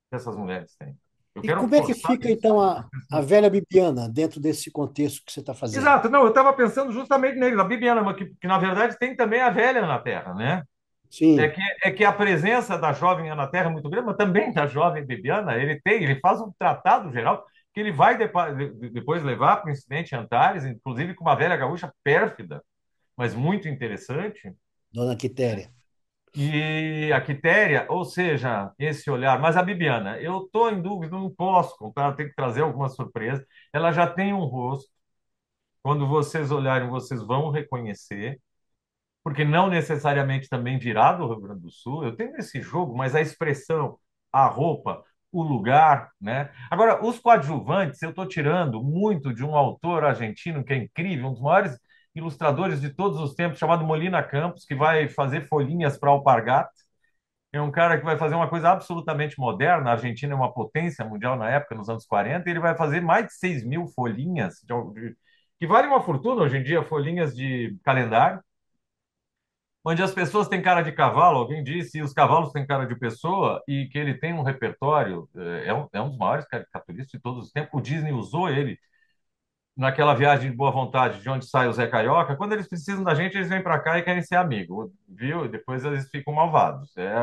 que essas mulheres têm. Eu E quero como é que forçar fica, isso. então, a velha Bibiana dentro desse contexto que você está fazendo? Exato, não, eu estava pensando justamente nele, na Bibiana, mas que na verdade tem também a velha na Terra, né? Sim, É que a presença da jovem Ana Terra é muito grande, mas também da jovem Bibiana, ele faz um tratado geral que ele vai depois levar para o incidente em Antares, inclusive com uma velha gaúcha pérfida, mas muito interessante. dona Quitéria. E a Quitéria, ou seja, esse olhar, mas a Bibiana, eu estou em dúvida, não posso contar, eu tenho que trazer alguma surpresa. Ela já tem um rosto, quando vocês olharem, vocês vão reconhecer, porque não necessariamente também virá do Rio Grande do Sul. Eu tenho esse jogo, mas a expressão, a roupa, o lugar, né? Agora, os coadjuvantes, eu estou tirando muito de um autor argentino que é incrível, um dos maiores ilustradores de todos os tempos, chamado Molina Campos, que vai fazer folhinhas para Alpargatas. É um cara que vai fazer uma coisa absolutamente moderna. A Argentina é uma potência mundial na época, nos anos 40, e ele vai fazer mais de 6 mil folhinhas, que vale uma fortuna hoje em dia, folhinhas de calendário, onde as pessoas têm cara de cavalo. Alguém disse, e os cavalos têm cara de pessoa, e que ele tem um repertório, é um dos maiores caricaturistas de todos os tempos. O Disney usou ele naquela viagem de boa vontade, de onde sai o Zé Carioca. Quando eles precisam da gente, eles vêm para cá e querem ser amigo, viu? E depois eles ficam malvados. É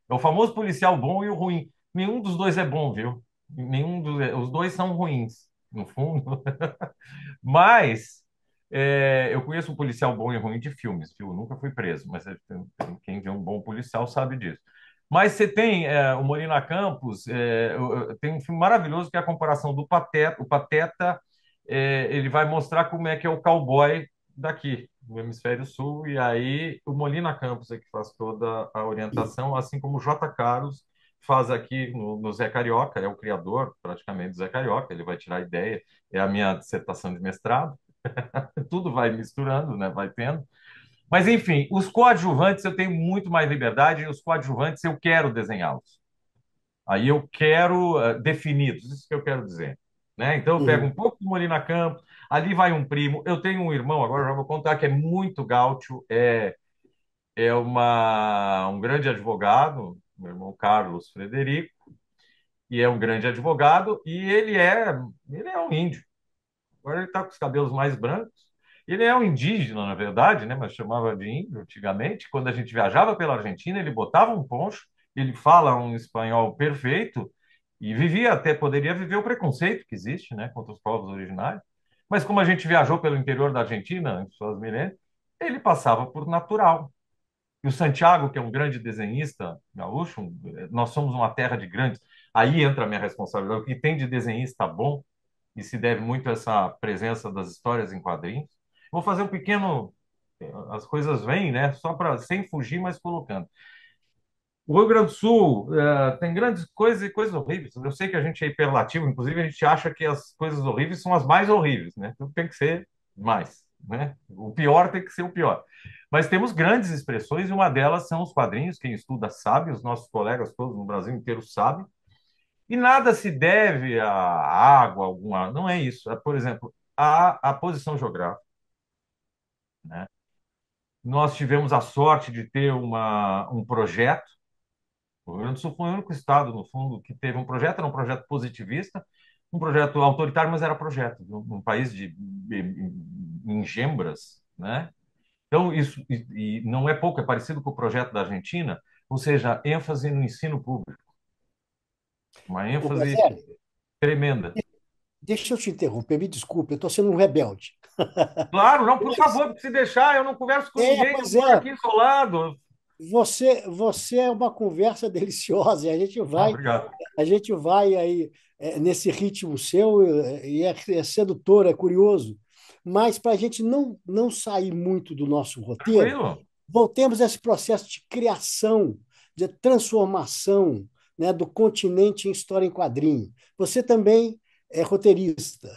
o famoso policial bom e o ruim. Nenhum dos dois é bom, viu? Os dois são ruins, no fundo. Mas eu conheço um policial bom e ruim de filmes, viu? Eu nunca fui preso, mas quem vê um bom policial sabe disso. Mas você tem o Molina Campos, tem um filme maravilhoso que é a comparação do Pateta. O Pateta, ele vai mostrar como é que é o cowboy daqui, do Hemisfério Sul, e aí o Molina Campos é que faz toda a orientação, assim como o J. Carlos faz aqui no Zé Carioca, é o criador praticamente do Zé Carioca, ele vai tirar a ideia, é a minha dissertação de mestrado. Tudo vai misturando, né? Vai tendo. Mas, enfim, os coadjuvantes eu tenho muito mais liberdade e os coadjuvantes eu quero desenhá-los. Aí eu quero definidos, isso que eu quero dizer. Né? Então eu pego Uhum. um pouco de Molina Campos, ali vai um primo. Eu tenho um irmão, agora já vou contar, que é muito gaúcho, um grande advogado, meu irmão Carlos Frederico, e é um grande advogado, e ele é um índio. Agora ele está com os cabelos mais brancos. Ele é um indígena, na verdade, né? Mas chamava de índio antigamente. Quando a gente viajava pela Argentina, ele botava um poncho, ele fala um espanhol perfeito e vivia até, poderia viver o preconceito que existe, né, contra os povos originários. Mas como a gente viajou pelo interior da Argentina, em suas milênios, ele passava por natural. E o Santiago, que é um grande desenhista gaúcho, nós somos uma terra de grandes. Aí entra a minha responsabilidade. O que tem de desenhista bom e se deve muito a essa presença das histórias em quadrinhos. Vou fazer um pequeno. As coisas vêm, né? Só para sem fugir, mas colocando. O Rio Grande do Sul tem grandes coisas e coisas horríveis. Eu sei que a gente é hiperlativo, inclusive a gente acha que as coisas horríveis são as mais horríveis, né? Tudo tem que ser mais, né? O pior tem que ser o pior. Mas temos grandes expressões e uma delas são os quadrinhos. Quem estuda sabe, os nossos colegas todos no Brasil inteiro sabem. E nada se deve à água, alguma. Não é isso. É, por exemplo, a posição geográfica, né? Nós tivemos a sorte de ter um projeto. O Rio Grande do Sul foi o único estado, no fundo, que teve um projeto, era um projeto positivista, um projeto autoritário, mas era projeto, num país de engebras, né? Então, e não é pouco, é parecido com o projeto da Argentina, ou seja, ênfase no ensino público, uma Ô, ênfase Guazeli, tremenda. deixa eu te interromper, me desculpe, eu estou sendo um rebelde. Claro, não, por Mas, favor, se deixar, eu não converso com ninguém, eu pois moro é, aqui isolado. você é uma conversa deliciosa, e Ah, obrigado. a gente vai aí nesse ritmo seu, e é sedutor, é curioso. Mas para a gente não sair muito do nosso roteiro, Tranquilo. voltemos a esse processo de criação, de transformação, né, do continente em história em quadrinho. Você também é roteirista.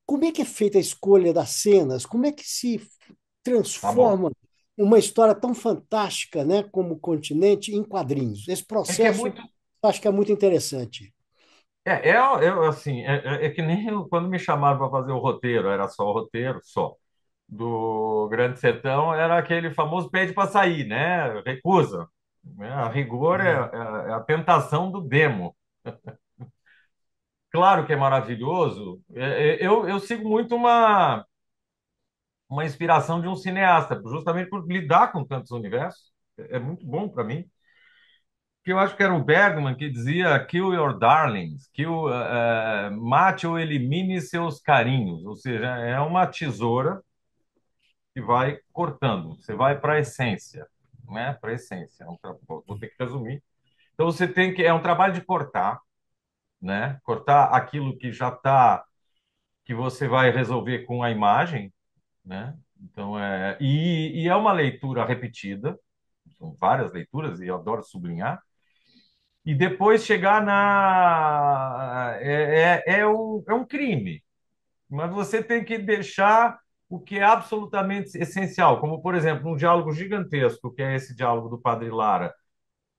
Como é que é feita a escolha das cenas? Como é que se Tá bom. transforma uma história tão fantástica, né, como o continente em quadrinhos. Esse É que é processo muito. eu acho que é muito interessante. Assim, é que nem quando me chamaram para fazer o roteiro, era só o roteiro, só. Do Grande Sertão era aquele famoso pede para sair, né? Recusa. Né? A rigor É. é a tentação do demo. Claro que é maravilhoso. Eu sigo muito uma inspiração de um cineasta, justamente por lidar com tantos universos. É muito bom para mim. Que eu acho que era o Bergman que dizia kill your darlings, mate ou elimine seus carinhos. Ou seja, é uma tesoura que vai cortando. Você vai para a essência, né? Para a essência. Vou ter que resumir. Então você tem que é um trabalho de cortar, né? Cortar aquilo que já está que você vai resolver com a imagem, né? Então e é uma leitura repetida, são várias leituras e eu adoro sublinhar. E depois chegar na é um crime, mas você tem que deixar o que é absolutamente essencial, como, por exemplo, um diálogo gigantesco, que é esse diálogo do Padre Lara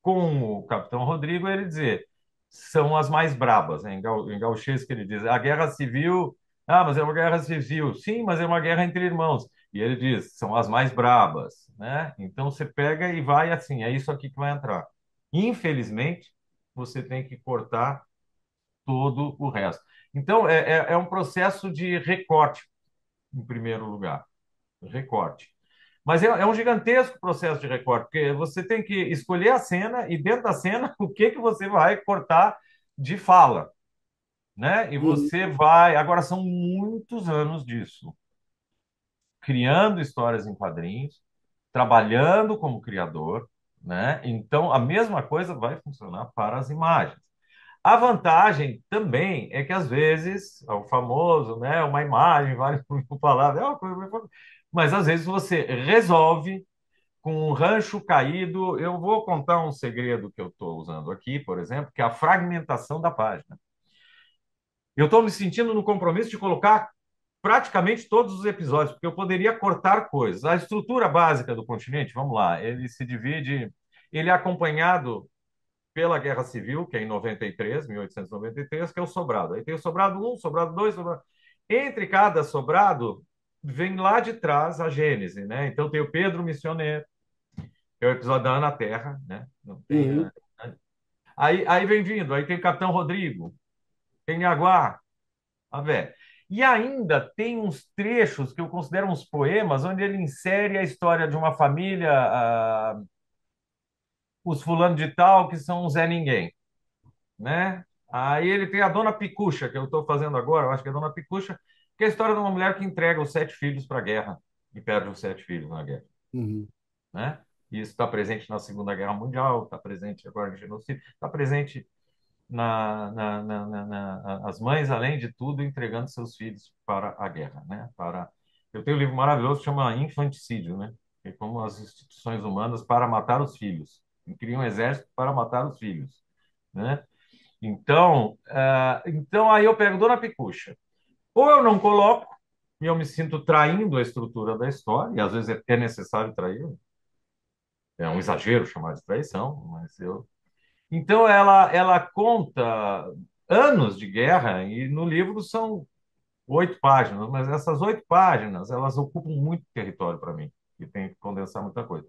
com o Capitão Rodrigo, ele dizer, são as mais brabas, né? Em Gauchês que ele diz, a guerra civil, mas é uma guerra civil. Sim, mas é uma guerra entre irmãos. E ele diz, são as mais brabas, né? Então você pega e vai assim, é isso aqui que vai entrar. Infelizmente, você tem que cortar todo o resto. Então, é um processo de recorte, em primeiro lugar. Recorte. Mas é um gigantesco processo de recorte, porque você tem que escolher a cena e, dentro da cena, o que você vai cortar de fala, né? E Uhum. você vai. Agora, são muitos anos disso, criando histórias em quadrinhos, trabalhando como criador, né? Então, a mesma coisa vai funcionar para as imagens. A vantagem também é que, às vezes, é o famoso, né, uma imagem vale por mil palavras, mas às vezes você resolve com um rancho caído. Eu vou contar um segredo que eu estou usando aqui, por exemplo, que é a fragmentação da página. Eu estou me sentindo no compromisso de colocar praticamente todos os episódios, porque eu poderia cortar coisas. A estrutura básica do continente, vamos lá, ele se divide, ele é acompanhado pela Guerra Civil, que é em 93, 1893, que é o sobrado. Aí tem o sobrado um, sobrado 2, sobrado... Entre cada sobrado, vem lá de trás a Gênese, né? Então tem o Pedro Missioneiro, que é o episódio da Ana Terra, né? Não tem, Uhum. aí vem vindo, aí tem o Capitão Rodrigo, tem Aguá, a Vé. E ainda tem uns trechos que eu considero uns poemas, onde ele insere a história de uma família, os fulano de tal, que são um Zé Ninguém, né? Aí ele tem a Dona Picucha, que eu estou fazendo agora, eu acho que é a Dona Picucha, que é a história de uma mulher que entrega os 7 filhos para a guerra e perde os 7 filhos na guerra, Uhum. né? E isso está presente na Segunda Guerra Mundial, está presente agora no genocídio, está presente as mães, além de tudo, entregando seus filhos para a guerra, né? Eu tenho um livro maravilhoso que chama Infanticídio, né? Que é como as instituições humanas para matar os filhos, criam um exército para matar os filhos, né? Então aí eu pego Dona Picucha. Ou eu não coloco, e eu me sinto traindo a estrutura da história, e às vezes é necessário trair, é um exagero chamar de traição, mas eu. Então ela conta anos de guerra, e no livro são 8 páginas, mas essas 8 páginas elas ocupam muito território para mim, e tem que condensar muita coisa.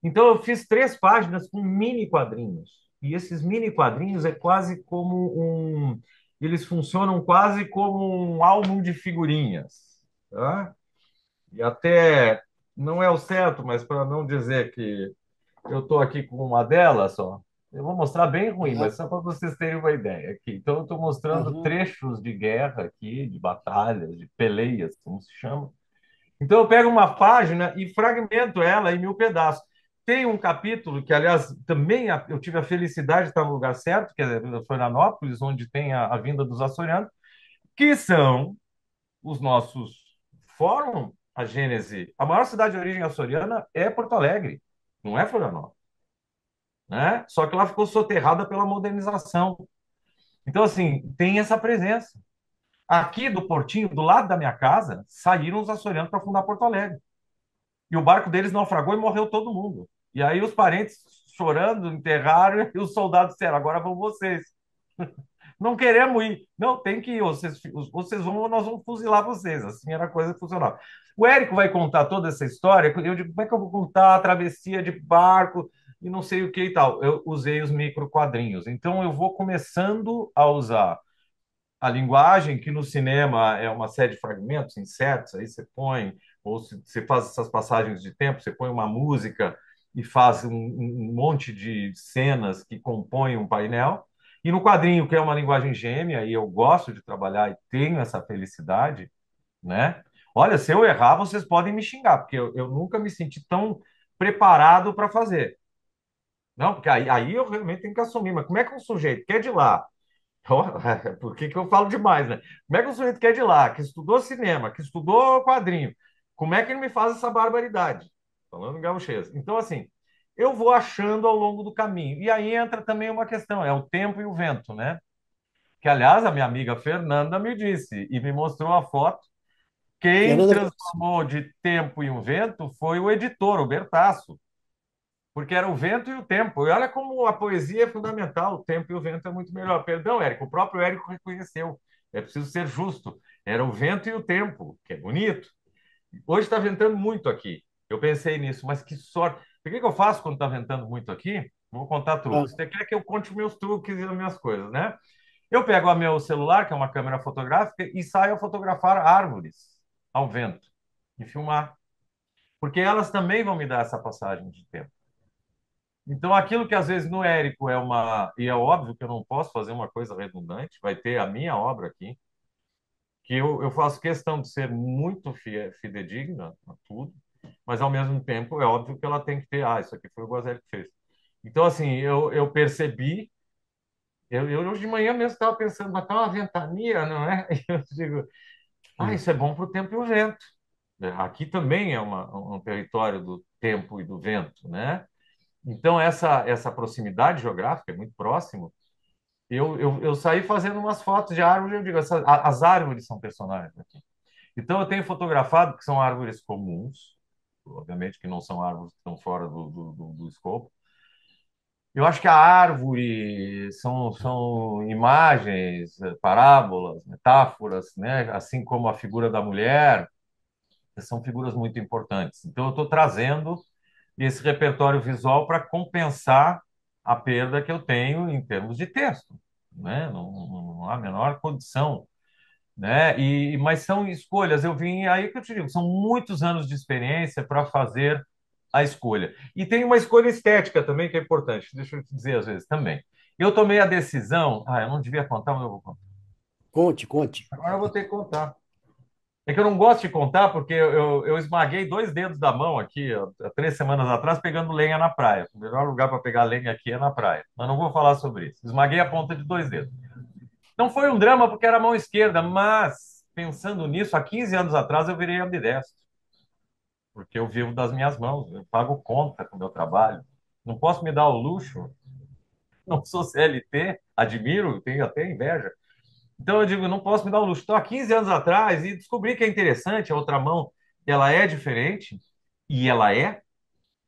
Então, eu fiz 3 páginas com mini quadrinhos. E esses mini quadrinhos é quase como um. Eles funcionam quase como um álbum de figurinhas. Tá? E até não é o certo, mas para não dizer que eu estou aqui com uma delas só, eu vou mostrar bem ruim, Tá. mas só para vocês terem uma ideia aqui. Então, eu estou mostrando Uhum. trechos de guerra aqui, de batalhas, de peleias, como se chama. Então, eu pego uma página e fragmento ela em 1000 pedaços. Tem um capítulo que, aliás, também eu tive a felicidade de estar no lugar certo, que é Florianópolis, onde tem a vinda dos açorianos, que são os nossos fórum, a Gênese. A maior cidade de origem açoriana é Porto Alegre, não é Florianópolis, né? Só que ela ficou soterrada pela modernização. Então, assim, tem essa presença. Aqui do Portinho, do lado da minha casa, saíram os açorianos para fundar Porto Alegre. E o barco deles naufragou e morreu todo mundo. E aí os parentes chorando, enterraram, e os soldados disseram: agora vão vocês. Não queremos ir. Não, tem que ir. Vocês vão ou nós vamos fuzilar vocês. Assim era a coisa que funcionava. O Érico vai contar toda essa história. Eu digo: como é que eu vou contar a travessia de barco e não sei o que e tal? Eu usei os micro quadrinhos. Então eu vou começando a usar a linguagem, que no cinema é uma série de fragmentos, insertos, aí você põe, ou se você faz essas passagens de tempo, você põe uma música e faz um monte de cenas que compõem um painel. E no quadrinho, que é uma linguagem gêmea, e eu gosto de trabalhar e tenho essa felicidade, né? Olha, se eu errar, vocês podem me xingar, porque eu nunca me senti tão preparado para fazer. Não, porque aí eu realmente tenho que assumir. Mas como é que um sujeito que é de lá, por que que eu falo demais, né? Como é que um sujeito que é de lá, que estudou cinema, que estudou quadrinho, como é que ele me faz essa barbaridade? Falando em gauchês. Então, assim, eu vou achando ao longo do caminho. E aí entra também uma questão, é o tempo e o vento, né? Que, aliás, a minha amiga Fernanda me disse e me mostrou a foto. Quem Fernanda, transformou de tempo em um vento foi o editor, o Bertasso, porque era o vento e o tempo. E olha como a poesia é fundamental, o tempo e o vento é muito melhor. Perdão, Érico, o próprio Érico reconheceu. É preciso ser justo. Era o vento e o tempo, que é bonito. Hoje está ventando muito aqui. Eu pensei nisso, mas que sorte. O que que eu faço quando está ventando muito aqui? Vou contar ah, truques. Você quer que eu conte meus truques e as minhas coisas, né? Eu pego o meu celular, que é uma câmera fotográfica, e saio a fotografar árvores ao vento e filmar. Porque elas também vão me dar essa passagem de tempo. Então, aquilo que às vezes no Érico é uma. E é óbvio que eu não posso fazer uma coisa redundante, vai ter a minha obra aqui, que eu faço questão de ser muito fidedigna a tudo, mas ao mesmo tempo é óbvio que ela tem que ter. Ah, isso aqui foi o Guazelli que fez. Então, assim, eu percebi. Eu hoje de manhã mesmo estava pensando, mas tá uma ventania, não é? E eu digo, ah, hum, isso é bom para o tempo e o vento. Aqui também é um território do tempo e do vento, né? Então, essa proximidade geográfica é muito próximo. Eu saí fazendo umas fotos de árvore, eu digo, as árvores são personagens aqui. Então, eu tenho fotografado que são árvores comuns, obviamente que não são árvores que estão fora do escopo. Eu acho que a árvore são imagens, parábolas, metáforas, né? Assim como a figura da mulher, são figuras muito importantes. Então, eu estou trazendo esse repertório visual para compensar a perda que eu tenho em termos de texto, né? Não há a menor condição, né? Mas são escolhas. Eu vim aí que eu te digo, são muitos anos de experiência para fazer a escolha. E tem uma escolha estética também que é importante. Deixa eu te dizer às vezes também. Eu tomei a decisão. Ah, eu não devia contar, mas eu vou contar. conte, conte. Agora eu vou ter que contar. É que eu não gosto de contar porque eu esmaguei dois dedos da mão aqui, ó, há 3 semanas atrás, pegando lenha na praia. O melhor lugar para pegar lenha aqui é na praia. Mas não vou falar sobre isso. Esmaguei a ponta de dois dedos. Não foi um drama porque era a mão esquerda, mas pensando nisso, há 15 anos atrás eu virei ambidestro, porque eu vivo das minhas mãos, eu pago conta com o meu trabalho. Não posso me dar o luxo, não sou CLT, admiro, tenho até inveja. Então eu digo, não posso me dar o luxo. Estou há 15 anos atrás e descobri que é interessante, a outra mão, ela é diferente, e ela é.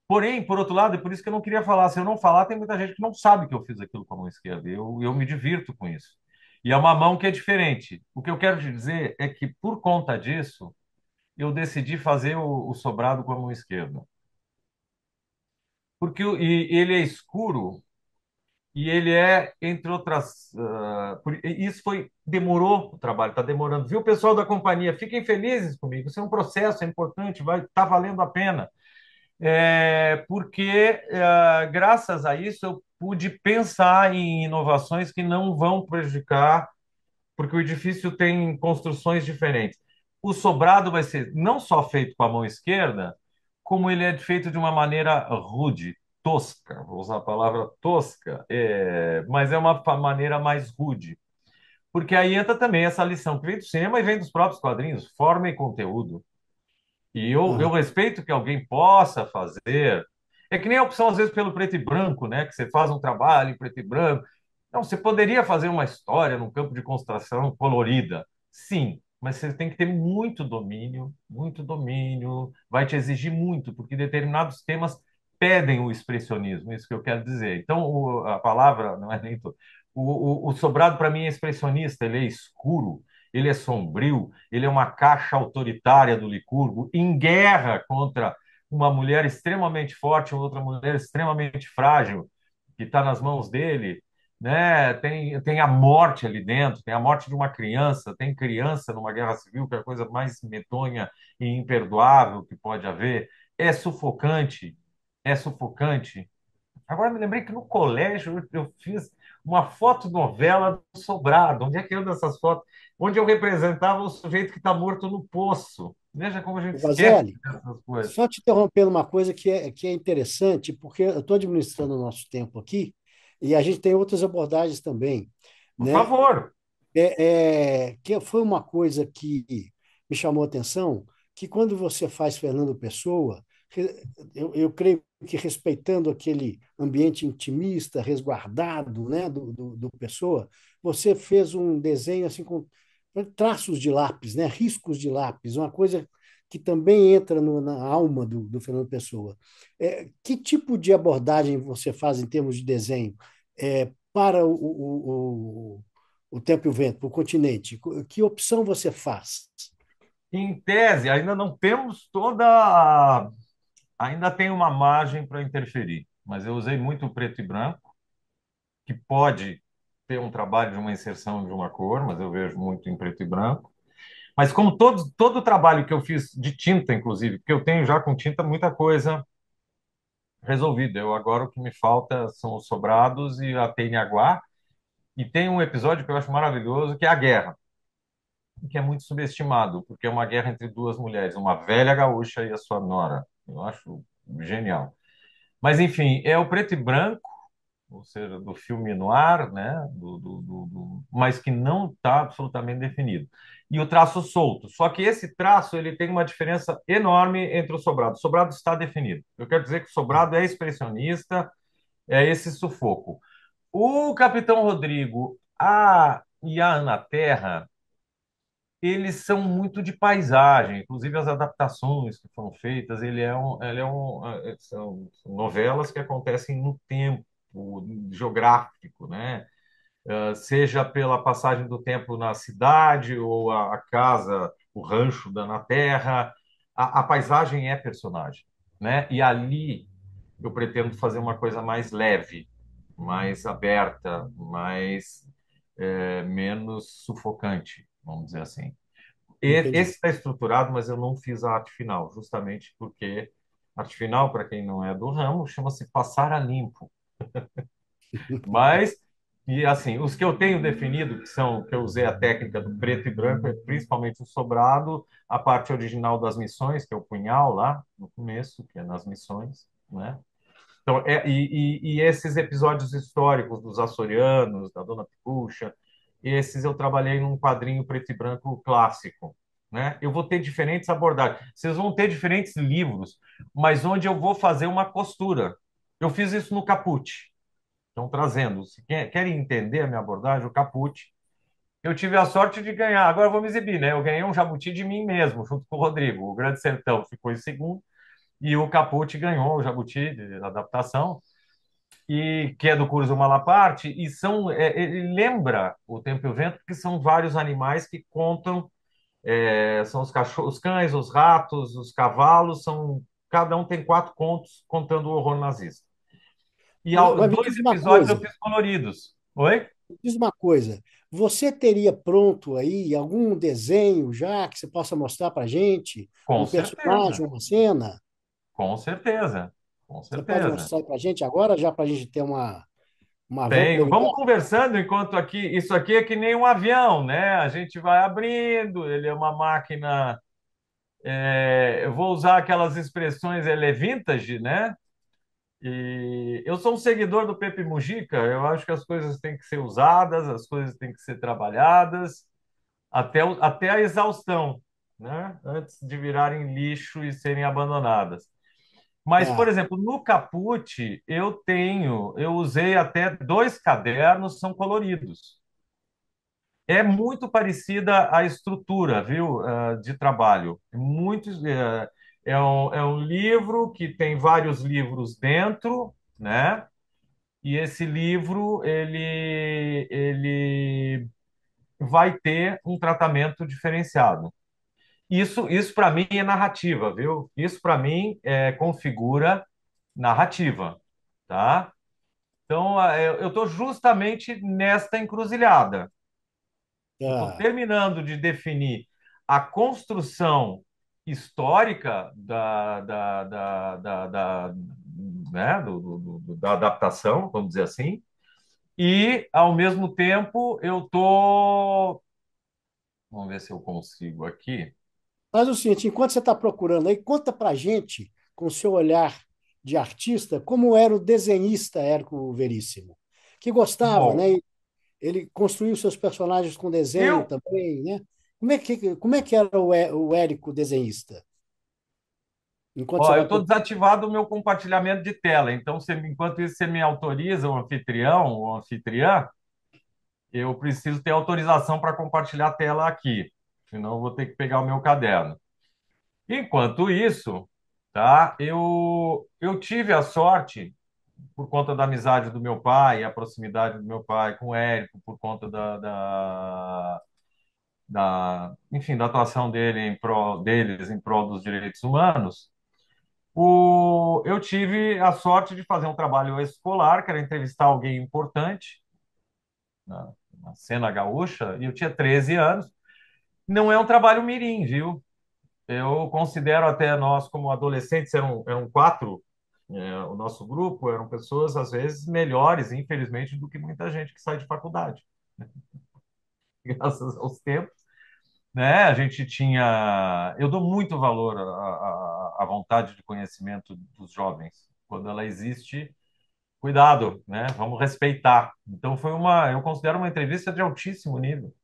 Porém, por outro lado, é por isso que eu não queria falar. Se eu não falar, tem muita gente que não sabe que eu fiz aquilo com a mão esquerda. Eu me divirto com isso. E é uma mão que é diferente. O que eu quero te dizer é que, por conta disso, eu decidi fazer o sobrado com a mão esquerda. Porque ele é escuro e ele é, entre outras. Isso demorou o trabalho, está demorando. Viu, pessoal da companhia? Fiquem felizes comigo. Isso é um processo, é importante, vai estar valendo a pena. Porque, graças a isso, eu pude pensar em inovações que não vão prejudicar, porque o edifício tem construções diferentes. O sobrado vai ser não só feito com a mão esquerda, como ele é feito de uma maneira rude, tosca, vou usar a palavra tosca, mas é uma maneira mais rude. Porque aí entra também essa lição que vem do cinema e vem dos próprios quadrinhos, forma e conteúdo. E eu Aham. respeito que alguém possa fazer. É que nem a opção, às vezes, pelo preto e branco, né? Que você faz um trabalho em preto e branco. Não, você poderia fazer uma história num campo de concentração colorida. Sim. mas você tem que ter muito domínio, vai te exigir muito, porque determinados temas pedem o expressionismo, isso que eu quero dizer. Então, a palavra não é nem todo. O sobrado, para mim, é expressionista, ele é escuro, ele é sombrio, ele é uma caixa autoritária do Licurgo, em guerra contra uma mulher extremamente forte, outra mulher extremamente frágil, que está nas mãos dele, né? Tem a morte ali dentro, tem a morte de uma criança, tem criança numa guerra civil, que é a coisa mais medonha e imperdoável que pode haver. É sufocante, é sufocante. Agora me lembrei que no colégio eu fiz uma fotonovela do Sobrado. Onde é que anda essas fotos? Onde eu representava o sujeito que está morto no poço. Veja como a gente O esquece Vazelli, dessas coisas. só te interrompendo uma coisa que é interessante, porque eu estou administrando o nosso tempo aqui, e a gente tem outras abordagens também, Por né? favor. Que foi uma coisa que me chamou a atenção, que quando você faz Fernando Pessoa, eu creio que respeitando aquele ambiente intimista, resguardado, né, do Pessoa, você fez um desenho assim com traços de lápis, né, riscos de lápis, uma coisa que também entra na alma do Fernando Pessoa. Que tipo de abordagem você faz em termos de desenho para o tempo e o vento, para o continente? Que opção você faz? Em tese, ainda não temos ainda tem uma margem para interferir, mas eu usei muito o preto e branco, que pode ter um trabalho de uma inserção de uma cor, mas eu vejo muito em preto e branco. Mas como todo o trabalho que eu fiz de tinta, inclusive, porque eu tenho já com tinta muita coisa resolvida. Eu agora o que me falta são os sobrados e a Tênia. E tem um episódio que eu acho maravilhoso, que é a guerra, que é muito subestimado, porque é uma guerra entre duas mulheres, uma velha gaúcha e a sua nora. Eu acho genial. Mas, enfim, é o preto e branco, ou seja, do filme noir, né? Mas que não está absolutamente definido. E o traço solto. Só que esse traço ele tem uma diferença enorme entre o sobrado. O sobrado está definido. Eu quero dizer que o sobrado é expressionista, é esse sufoco. O Capitão Rodrigo e a Ana Terra, eles são muito de paisagem, inclusive as adaptações que foram feitas, são novelas que acontecem no tempo geográfico, né? Seja pela passagem do tempo na cidade ou a casa, o rancho na terra, a paisagem é personagem, né? E ali eu pretendo fazer uma coisa mais leve, mais aberta, menos sufocante, vamos dizer assim. Esse Entendi. está estruturado, mas eu não fiz a arte final, justamente porque arte final, para quem não é do ramo, chama-se passar a limpo. Mas, e assim, os que eu tenho definido, que eu usei a técnica do preto e branco, é principalmente o sobrado, a parte original das missões, que é o punhal lá no começo, que é nas missões, né? Então, e esses episódios históricos dos açorianos, da Dona Picucha, esses eu trabalhei num quadrinho preto e branco clássico, né? Eu vou ter diferentes abordagens. Vocês vão ter diferentes livros, mas onde eu vou fazer uma costura. Eu fiz isso no Caput. Estão trazendo. Se querem entender a minha abordagem, o Caput. Eu tive a sorte de ganhar. Agora eu vou me exibir, né? Eu ganhei um jabuti de mim mesmo, junto com o Rodrigo. O Grande Sertão ficou em segundo e o Caput ganhou o jabuti de adaptação e que é do Curso Malaparte, e ele lembra o Tempo e o Vento, porque são vários animais que contam, são os cachorros, os cães, os ratos, os cavalos, cada um tem quatro contos contando o horror nazista. E Mas me dois diz uma episódios eu coisa, fiz coloridos. Oi? me diz uma coisa. Você teria pronto aí algum desenho já que você possa mostrar para gente? Com Um certeza, personagem, uma cena? com certeza, com Você pode certeza. mostrar para a gente agora, já para a gente ter uma. Vamos Tenho. Vamos lembrar? conversando enquanto aqui. Isso aqui é que nem um avião, né? A gente vai abrindo, ele é uma máquina. Eu vou usar aquelas expressões, ele é vintage, né? E eu sou um seguidor do Pepe Mujica, eu acho que as coisas têm que ser usadas, as coisas têm que ser trabalhadas até a exaustão, né? Antes de virarem lixo e serem abandonadas. Mas, por Tá. exemplo, no Caput, eu usei até dois cadernos, são coloridos. É muito parecida a estrutura, viu, de trabalho. É um livro que tem vários livros dentro, né? E esse livro ele vai ter um tratamento diferenciado. Isso para mim é narrativa, viu? Isso para mim configura narrativa, tá? Então eu estou justamente nesta encruzilhada. Eu estou Ah, terminando de definir a construção histórica né, da adaptação, vamos dizer assim, e, ao mesmo tempo, eu estou. Vamos ver se eu consigo aqui. faz o seguinte, enquanto você está procurando aí, conta para gente, com o seu olhar de artista, como era o desenhista Érico Veríssimo, que gostava, Bom, né? Ele construiu seus personagens com desenho eu, também, né? Como é que era o Érico desenhista? Enquanto você ó, eu vai estou procurar. desativado o meu compartilhamento de tela, então, enquanto isso você me autoriza, o anfitrião ou anfitriã, eu preciso ter autorização para compartilhar a tela aqui, senão eu vou ter que pegar o meu caderno. Enquanto isso, tá, eu tive a sorte, por conta da amizade do meu pai, a proximidade do meu pai com o Érico, por conta enfim, da atuação deles em prol dos direitos humanos, eu tive a sorte de fazer um trabalho escolar, que era entrevistar alguém importante na cena gaúcha, e eu tinha 13 anos. Não é um trabalho mirim, viu? Eu considero até nós, como adolescentes, eram quatro, o nosso grupo, eram pessoas, às vezes, melhores, infelizmente, do que muita gente que sai de faculdade, graças aos tempos. Né? A gente tinha. Eu dou muito valor à vontade de conhecimento dos jovens. Quando ela existe, cuidado, né? Vamos respeitar. Então, eu considero uma entrevista de altíssimo nível.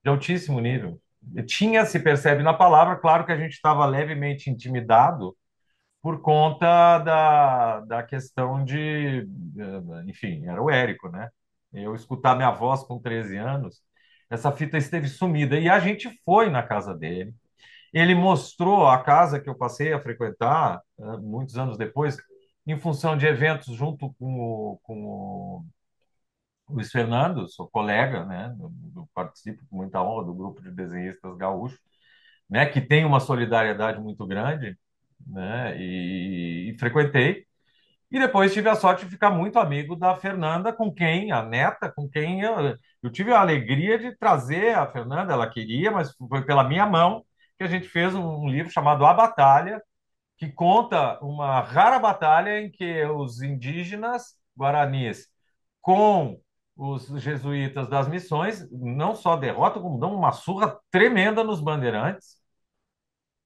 De altíssimo nível. Tinha, se percebe na palavra, claro que a gente estava levemente intimidado por conta da questão enfim, era o Érico, né? Eu escutar minha voz com 13 anos, essa fita esteve sumida. E a gente foi na casa dele. Ele mostrou a casa que eu passei a frequentar, muitos anos depois, em função de eventos junto com o Luiz Fernando, sou colega, né? Eu participo com muita honra do grupo de desenhistas gaúchos, né? Que tem uma solidariedade muito grande, né? E frequentei. E depois tive a sorte de ficar muito amigo da Fernanda, com quem, a neta, com quem eu tive a alegria de trazer a Fernanda, ela queria, mas foi pela minha mão que a gente fez um livro chamado A Batalha, que conta uma rara batalha em que os indígenas guaranis com os jesuítas das missões não só derrotam, como dão uma surra tremenda nos bandeirantes,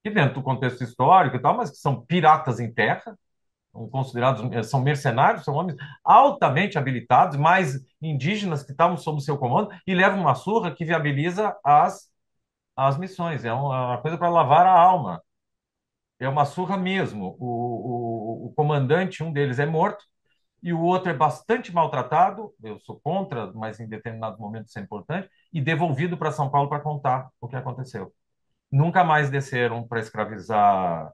que dentro do contexto histórico e tal, mas que são piratas em terra, são considerados, são mercenários, são homens altamente habilitados, mais indígenas que estavam sob seu comando, e levam uma surra que viabiliza as missões. É uma coisa para lavar a alma. É uma surra mesmo. O comandante, um deles é morto, e o outro é bastante maltratado. Eu sou contra, mas em determinado momento isso é importante, e devolvido para São Paulo para contar o que aconteceu. Nunca mais desceram para escravizar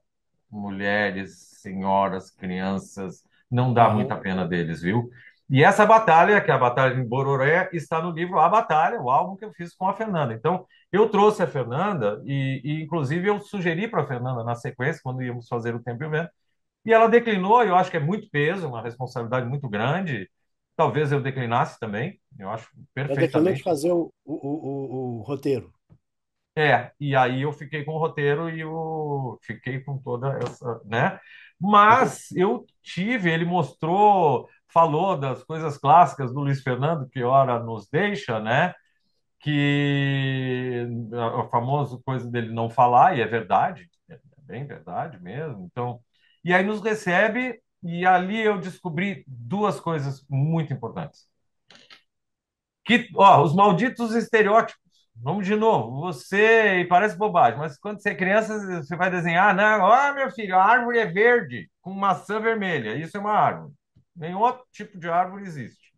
mulheres, senhoras, crianças, não dá muita Aham. pena deles, viu? E essa batalha, que é a Batalha de Bororé, está no livro A Batalha, o álbum que eu fiz com a Fernanda. Então, eu trouxe a Fernanda inclusive, eu sugeri para a Fernanda, na sequência, quando íamos fazer o Tempo e o Vento, e ela declinou. Eu acho que é muito peso, uma responsabilidade muito grande. Talvez eu declinasse também, eu acho Ela declinou de perfeitamente. fazer o roteiro. E aí eu fiquei com o roteiro e eu fiquei com toda essa, né? Mas ele mostrou, falou das coisas clássicas do Luiz Fernando, que ora nos deixa, né? Que a famosa coisa dele não falar, e é verdade, é bem verdade mesmo. Então, e aí nos recebe, e ali eu descobri duas coisas muito importantes. Os malditos estereótipos. Vamos de novo. E parece bobagem, mas quando você é criança, você vai desenhar, não, ó, meu filho, a árvore é verde com maçã vermelha. Isso é uma árvore. Nenhum outro tipo de árvore existe.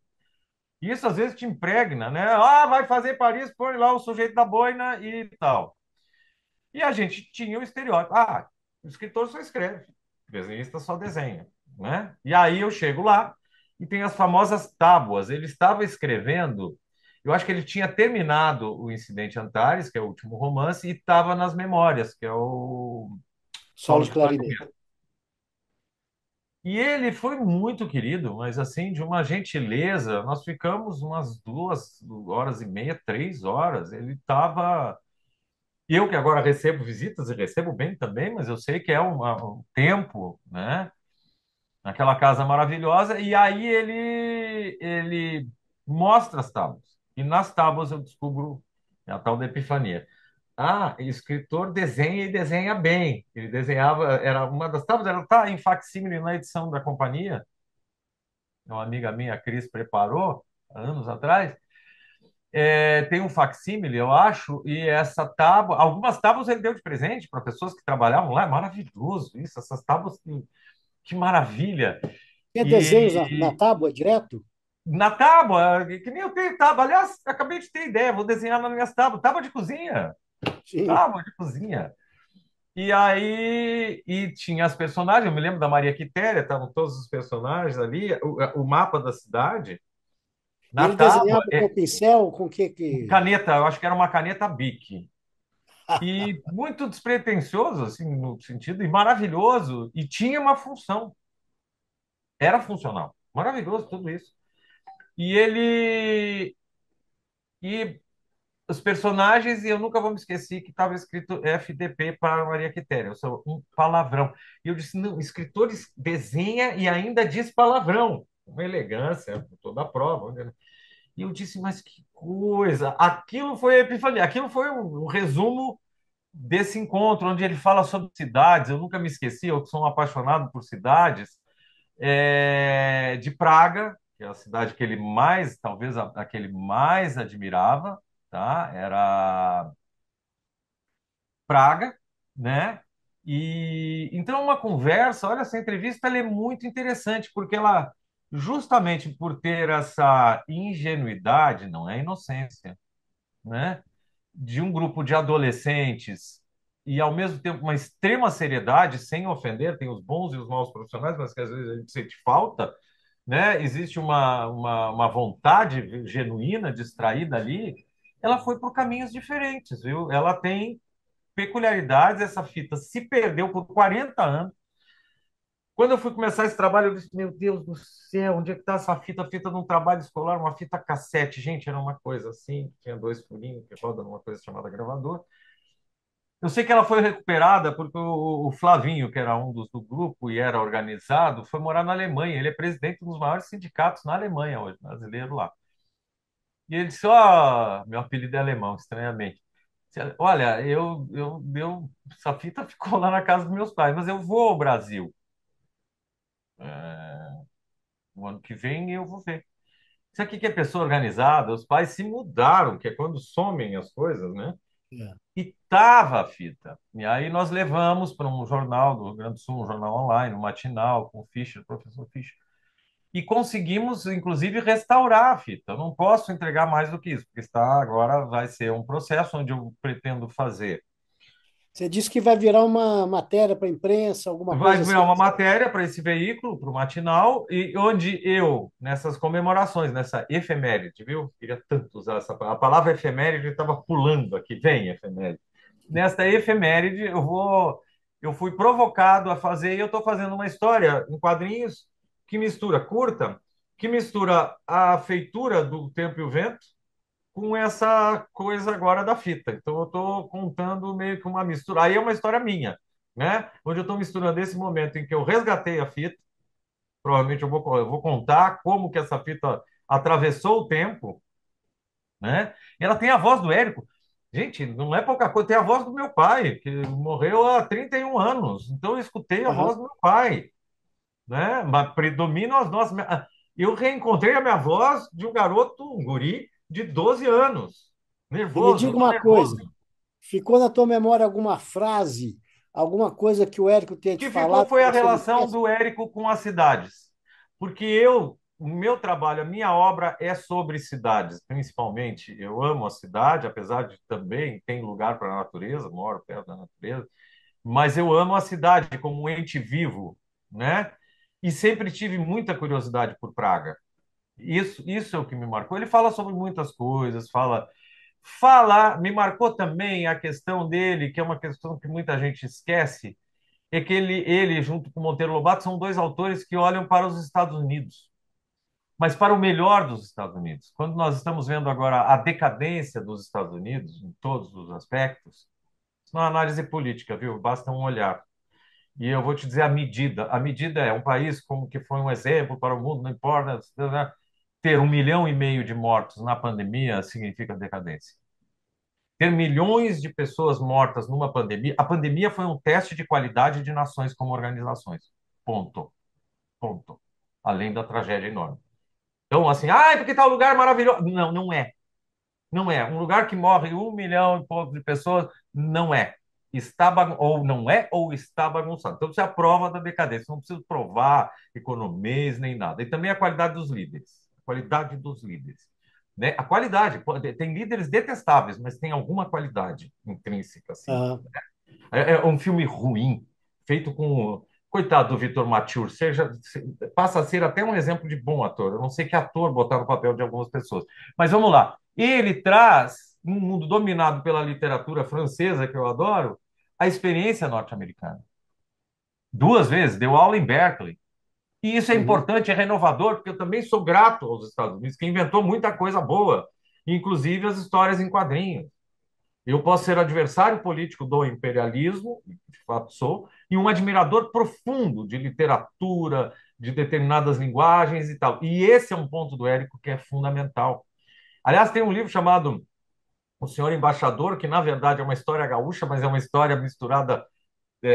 E isso às vezes te impregna, né? Ah, vai fazer Paris, põe lá o sujeito da boina e tal. E a gente tinha o estereótipo. Ah, o escritor só escreve, o desenhista só desenha, né? E aí eu chego lá e tem as famosas tábuas. Ele estava escrevendo, eu acho que ele tinha terminado o Incidente Antares, que é o último romance, e estava nas memórias, que é o Solo Solo de de clarinete. Clarinete. E ele foi muito querido, mas assim, de uma gentileza. Nós ficamos umas 2 horas e meia, 3 horas. Ele estava. Eu que agora recebo visitas e recebo bem também, mas eu sei que é um tempo, né? Naquela casa maravilhosa. E aí ele mostra as tábuas. E nas tábuas eu descubro a tal da epifania. Ah, escritor desenha e desenha bem. Ele desenhava, era uma das tábuas, ela está em facsímile na edição da companhia. Uma amiga minha, a Cris, preparou há anos atrás. Tem um facsímile, eu acho, e essa tábua, algumas tábuas ele deu de presente para pessoas que trabalhavam lá, é maravilhoso isso, essas tábuas, que maravilha. Tinha desenhos na E tábua direto? na tábua, que nem eu tenho tábua, aliás, acabei de ter ideia, vou desenhar nas minhas tábuas, Sim. tábua de cozinha. E aí, e tinha as personagens, eu me lembro da Maria Quitéria, estavam todos os personagens ali, o mapa da cidade, E na ele tábua, desenhava com pincel, com o que que... caneta, eu acho que era uma caneta Bic. E muito despretensioso, assim, no sentido, e maravilhoso, e tinha uma função, era funcional. Maravilhoso tudo isso. E ele. E os personagens, e eu nunca vou me esquecer que estava escrito FDP para Maria Quitéria, eu sou um palavrão. E eu disse: não, escritores desenha e ainda diz palavrão. Uma elegância, toda a prova. Né? E eu disse: mas que coisa! Aquilo foi a epifania, aquilo foi um resumo desse encontro, onde ele fala sobre cidades. Eu nunca me esqueci, eu sou um apaixonado por cidades, de Praga, que é a cidade que ele mais, talvez a que ele mais admirava, tá? Era Praga, né? E então uma conversa, olha, essa entrevista ela é muito interessante, porque ela, justamente por ter essa ingenuidade, não é inocência, né? De um grupo de adolescentes e, ao mesmo tempo, uma extrema seriedade, sem ofender, tem os bons e os maus profissionais, mas que às vezes a gente sente falta, né? Existe uma vontade genuína de extrair dali. Ela foi por caminhos diferentes, viu? Ela tem peculiaridades, essa fita se perdeu por 40 anos. Quando eu fui começar esse trabalho, eu disse, meu Deus do céu, onde é que está essa fita? Fita de um trabalho escolar, uma fita cassete. Gente, era uma coisa assim, tinha 2 furinhos que roda numa coisa chamada gravador. Eu sei que ela foi recuperada porque o Flavinho, que era um dos do grupo e era organizado, foi morar na Alemanha. Ele é presidente de um dos maiores sindicatos na Alemanha hoje, brasileiro lá. E ele disse, ó, meu apelido é alemão, estranhamente. Olha, essa fita ficou lá na casa dos meus pais, mas eu vou ao Brasil. O ano que vem eu vou ver. Isso aqui que é pessoa organizada, os pais se mudaram, que é quando somem as coisas, né? É. E tava a fita. E aí nós levamos para um jornal do Rio Grande do Sul, um jornal online, um matinal, com o Fischer, professor Fischer. E conseguimos, inclusive, restaurar a fita. Eu não posso entregar mais do que isso, porque está agora vai ser um processo onde eu pretendo fazer. Você disse que vai virar uma matéria para a imprensa, alguma Vai coisa assim. virar uma matéria para esse veículo, para o matinal, e onde eu, nessas comemorações, nessa efeméride, viu? Queria tanto usar essa palavra. A palavra efeméride estava pulando aqui. Vem, efeméride. Nesta efeméride, eu fui provocado a fazer, e eu estou fazendo uma história em quadrinhos que mistura curta, que mistura a feitura do Tempo e o Vento com essa coisa agora da fita. Então, eu estou contando meio que uma mistura. Aí é uma história minha, né? Onde eu estou misturando esse momento em que eu resgatei a fita. Provavelmente eu vou contar como que essa fita atravessou o tempo, né? E ela tem a voz do Érico. Gente, não é pouca coisa, tem a voz do meu pai, que morreu há 31 anos. Então eu escutei a voz Aham. do meu pai, né? Mas predominam as nossas. Eu reencontrei a minha voz de um garoto, um guri de 12 anos. E me Nervoso, eu diga tô uma nervoso. coisa, ficou na tua memória alguma frase, alguma coisa que o Érico tenha O te que ficou falado foi que a você não relação esquece? do Érico com as cidades. Porque eu, o meu trabalho, a minha obra é sobre cidades, principalmente. Eu amo a cidade, apesar de também tem lugar para a natureza, moro perto da natureza, mas eu amo a cidade como um ente vivo, né? E sempre tive muita curiosidade por Praga. Isso é o que me marcou. Ele fala sobre muitas coisas, me marcou também a questão dele, que é uma questão que muita gente esquece, é que ele junto com Monteiro Lobato, são dois autores que olham para os Estados Unidos, mas para o melhor dos Estados Unidos. Quando nós estamos vendo agora a decadência dos Estados Unidos, em todos os aspectos, isso não é análise política, viu? Basta um olhar. E eu vou te dizer a medida. A medida é um país como que foi um exemplo para o mundo, não importa, né? Ter 1,5 milhão de mortos na pandemia significa decadência. Ter milhões de pessoas mortas numa pandemia, a pandemia foi um teste de qualidade de nações como organizações. Ponto. Ponto. Além da tragédia enorme. Então, assim, porque tal lugar maravilhoso. Não, não é. Não é. Um lugar que morre 1 milhão e pouco de pessoas, não é. Ou não é, ou está bagunçado. Então, isso é a prova da decadência. Não precisa provar economês nem nada. E também a qualidade dos líderes. A qualidade dos líderes. Né? A qualidade. Tem líderes detestáveis, mas tem alguma qualidade intrínseca, assim. Ah, É um filme ruim, feito com. Coitado do Vitor Mature, passa a ser até um exemplo de bom ator. Eu não sei que ator botar no papel de algumas pessoas. Mas vamos lá. Ele traz, num mundo dominado pela literatura francesa, que eu adoro, a experiência norte-americana. 2 vezes, deu aula em Berkeley. E isso é uhum, importante, é renovador, porque eu também sou grato aos Estados Unidos, que inventou muita coisa boa, inclusive as histórias em quadrinhos. Eu posso ser adversário político do imperialismo, de fato sou, e um admirador profundo de literatura, de determinadas linguagens e tal. E esse é um ponto do Érico que é fundamental. Aliás, tem um livro chamado O Senhor Embaixador, que na verdade é uma história gaúcha, mas é uma história misturada,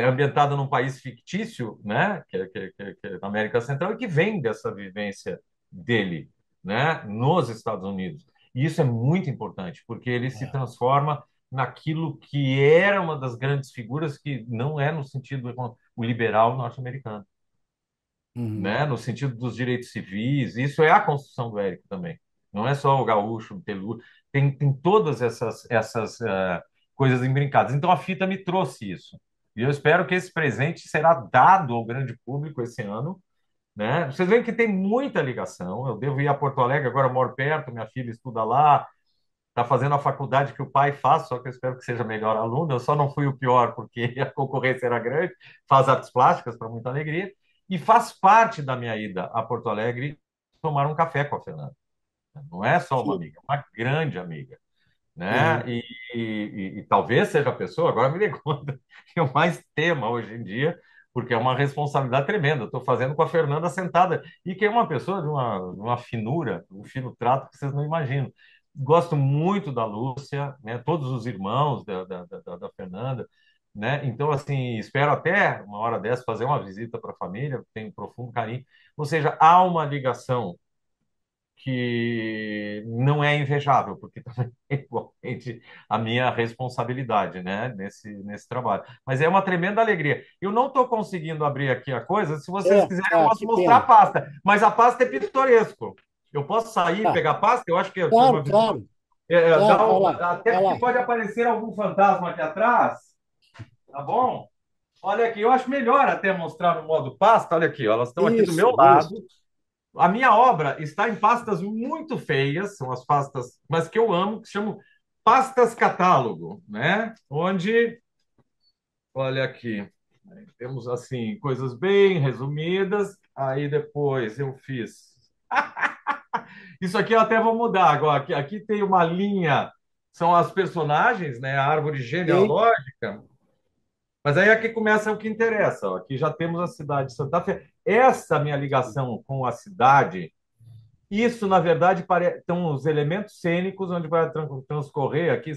ambientada num país fictício, né, que é na América Central, e que vem dessa vivência dele, né, nos Estados Unidos. E isso é muito importante, porque ele se é, transforma naquilo que era uma das grandes figuras, que não é no sentido o liberal norte-americano, uhum, né, no sentido dos direitos civis. Isso é a construção do Érico também. Não é só o gaúcho, o telu, tem todas essas coisas embrincadas. Então a fita me trouxe isso. E eu espero que esse presente será dado ao grande público esse ano, né? Vocês veem que tem muita ligação. Eu devo ir a Porto Alegre, agora eu moro perto, minha filha estuda lá, está fazendo a faculdade que o pai faz, só que eu espero que seja melhor aluno. Eu só não fui o pior porque a concorrência era grande, faz artes plásticas para muita alegria, e faz parte da minha ida a Porto Alegre tomar um café com a Fernanda. Não é só uma sim, amiga, é uma grande amiga, né? uhum, E talvez seja a pessoa, agora me dei conta, que eu mais tema hoje em dia, porque é uma responsabilidade tremenda. Estou fazendo com a Fernanda sentada, e que é uma pessoa de uma finura, um fino trato que vocês não imaginam. Gosto muito da Lúcia, né? Todos os irmãos da Fernanda, né? Então, assim, espero até uma hora dessa fazer uma visita para a família, tenho um profundo carinho. Ou seja, há uma ligação que não é invejável, porque também é igualmente a minha responsabilidade, né, nesse trabalho. Mas é uma tremenda alegria. Eu não estou conseguindo abrir aqui a coisa. Se vocês quiserem, eu posso que mostrar a pena. pasta, mas a pasta é pitoresco. Eu posso sair e Tá, pegar a pasta? Eu acho que eu tive claro, uma visão. claro, claro, vai lá, Até vai porque lá. pode aparecer algum fantasma aqui atrás, tá bom? Olha aqui, eu acho melhor até mostrar no modo pasta. Olha aqui, ó, elas estão aqui do meu Isso, lado. A minha obra está em pastas muito feias, são as pastas, mas que eu amo, que se chamam pastas catálogo, né? Onde, olha aqui, temos assim coisas bem resumidas. Aí depois eu fiz. Isso aqui eu até vou mudar agora. Aqui tem uma linha, são as personagens, né? A árvore sim, genealógica. Mas aí aqui começa o que interessa. Ó. Aqui já temos a cidade de Santa Fé. Essa minha ligação com a cidade. Isso, na verdade, são os elementos cênicos onde vai transcorrer. Aqui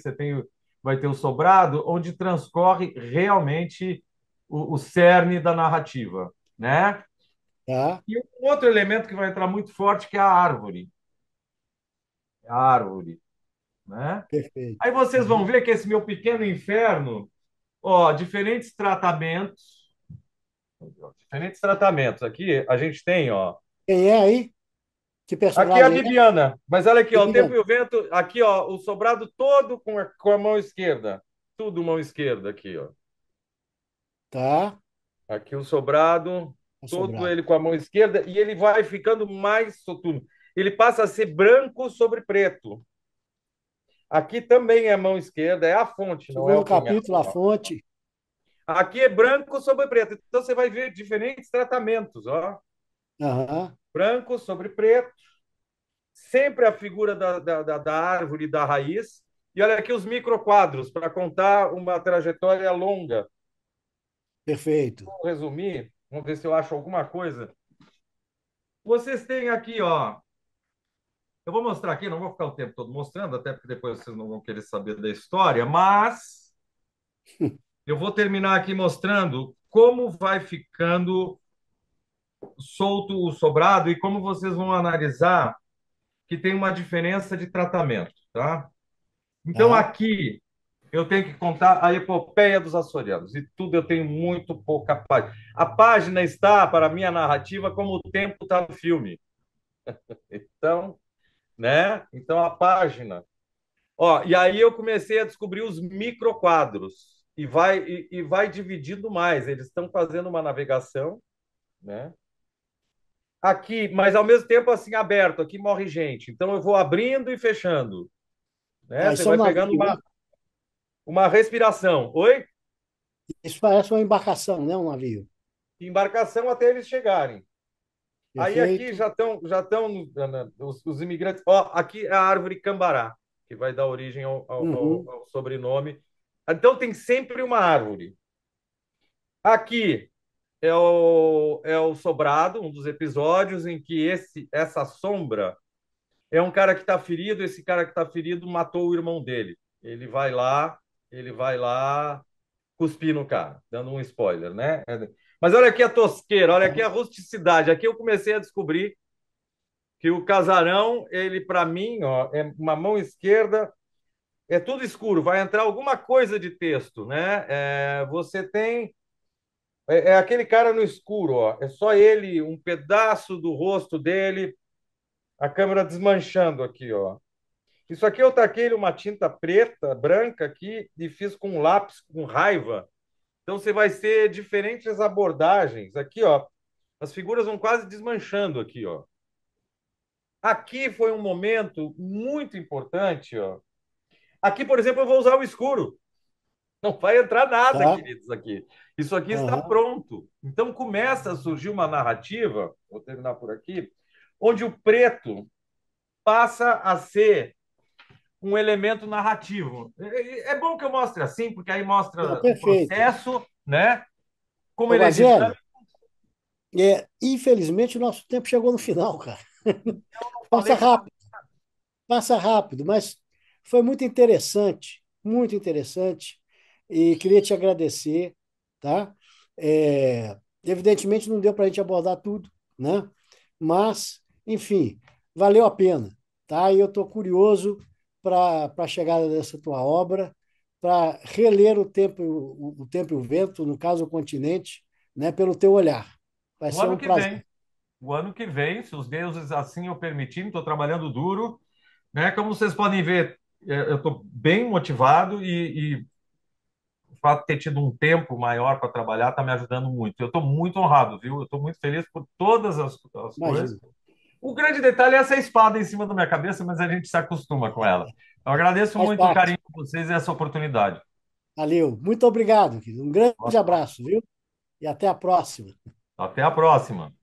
vai ter o sobrado, onde transcorre realmente o cerne da narrativa, né? tá, E um outro elemento que vai entrar muito forte, que é a árvore. A árvore, né? perfeito. Aí vocês vão Uhum. ver que esse meu pequeno inferno, ó, diferentes tratamentos. Aqui a gente tem, ó, Quem é aí? Que Aqui é a personagem é? Bibiana, mas olha aqui, ó, o tempo Viviane. e o vento, aqui, ó, o sobrado todo com a mão esquerda. Tudo mão esquerda aqui, ó. Tá, Aqui o sobrado, tá todo sobrado. ele com a mão esquerda, e ele vai ficando mais soturno. Ele passa a ser branco sobre preto. Aqui também é a mão esquerda, é a fonte, não é Segundo o punhal. capítulo, a fonte. Aqui é branco sobre preto. Então você vai ver diferentes tratamentos, ó. Aham, Branco sobre preto, sempre a figura da árvore, da raiz. E olha aqui os microquadros, para contar uma trajetória longa. perfeito. Vou resumir, vamos ver se eu acho alguma coisa. Vocês têm aqui, ó. Eu vou mostrar aqui, não vou ficar o tempo todo mostrando, até porque depois vocês não vão querer saber da história, mas eu vou terminar aqui mostrando como vai ficando solto o sobrado e como vocês vão analisar que tem uma diferença de tratamento, tá? Então Tá? aqui eu tenho que contar a epopeia dos açorianos e tudo eu tenho muito pouca página. A página está para a minha narrativa como o tempo está no filme. Então, né? Então a página. Ó, e aí eu comecei a descobrir os microquadros e vai dividindo mais. Eles estão fazendo uma navegação, né? Aqui, mas ao mesmo tempo assim aberto, aqui morre gente. Então eu vou abrindo e fechando, né? Ah, Você isso é um vai pegando navio, né? uma respiração. Oi? Isso parece uma embarcação, né? Um navio. Embarcação até eles chegarem. Aí aqui Perfeito. já estão os imigrantes. Ó, aqui é a árvore cambará, que vai dar origem Uhum. ao sobrenome. Então tem sempre uma árvore. Aqui é o sobrado, um dos episódios em que essa sombra é um cara que está ferido. Esse cara que está ferido matou o irmão dele. Ele vai lá cuspir no cara, dando um spoiler, né? Mas olha aqui a tosqueira, olha aqui a rusticidade. Aqui eu comecei a descobrir que o casarão, ele para mim, ó, é uma mão esquerda, é tudo escuro, vai entrar alguma coisa de texto, né? Você tem é aquele cara no escuro, ó, é só ele, um pedaço do rosto dele, a câmera desmanchando aqui, ó. Isso aqui eu taquei uma tinta preta, branca aqui e fiz com um lápis com raiva. Então você vai ter diferentes abordagens. Aqui, ó, as figuras vão quase desmanchando aqui, ó. Aqui foi um momento muito importante, ó. Aqui, por exemplo, eu vou usar o escuro. Não vai entrar nada, Tá? queridos, aqui. Isso aqui está Aham. pronto. Então começa a surgir uma narrativa, vou terminar por aqui, onde o preto passa a ser um elemento narrativo. É bom que eu mostre assim, porque aí Não, mostra o perfeito. processo, né? Como Ô, ele é Guazelli, dinâmico. infelizmente o nosso tempo chegou no final, cara. Então, eu não Passa falei quase. rápido, passa rápido, mas foi muito interessante, e queria te agradecer, tá? Evidentemente não deu para a gente abordar tudo, né? Mas, enfim, valeu a pena, tá? E eu estou curioso para a chegada dessa tua obra, para reler o Tempo e o Vento, no caso o Continente, né? Pelo teu olhar. Vai O ser ano um que prazer. vem. O ano que vem, se os deuses assim o permitirem, estou trabalhando duro, né? Como vocês podem ver, eu estou bem motivado e o fato de ter tido um tempo maior para trabalhar está me ajudando muito. Eu estou muito honrado, viu? Eu estou muito feliz por todas as coisas. Imagina. O grande detalhe é essa espada em cima da minha cabeça, mas a gente se acostuma com ela. Eu agradeço Faz muito o parte. carinho de vocês e essa oportunidade. Valeu. Muito obrigado, querido. Um grande Nossa, abraço, viu? E até a próxima. até a próxima.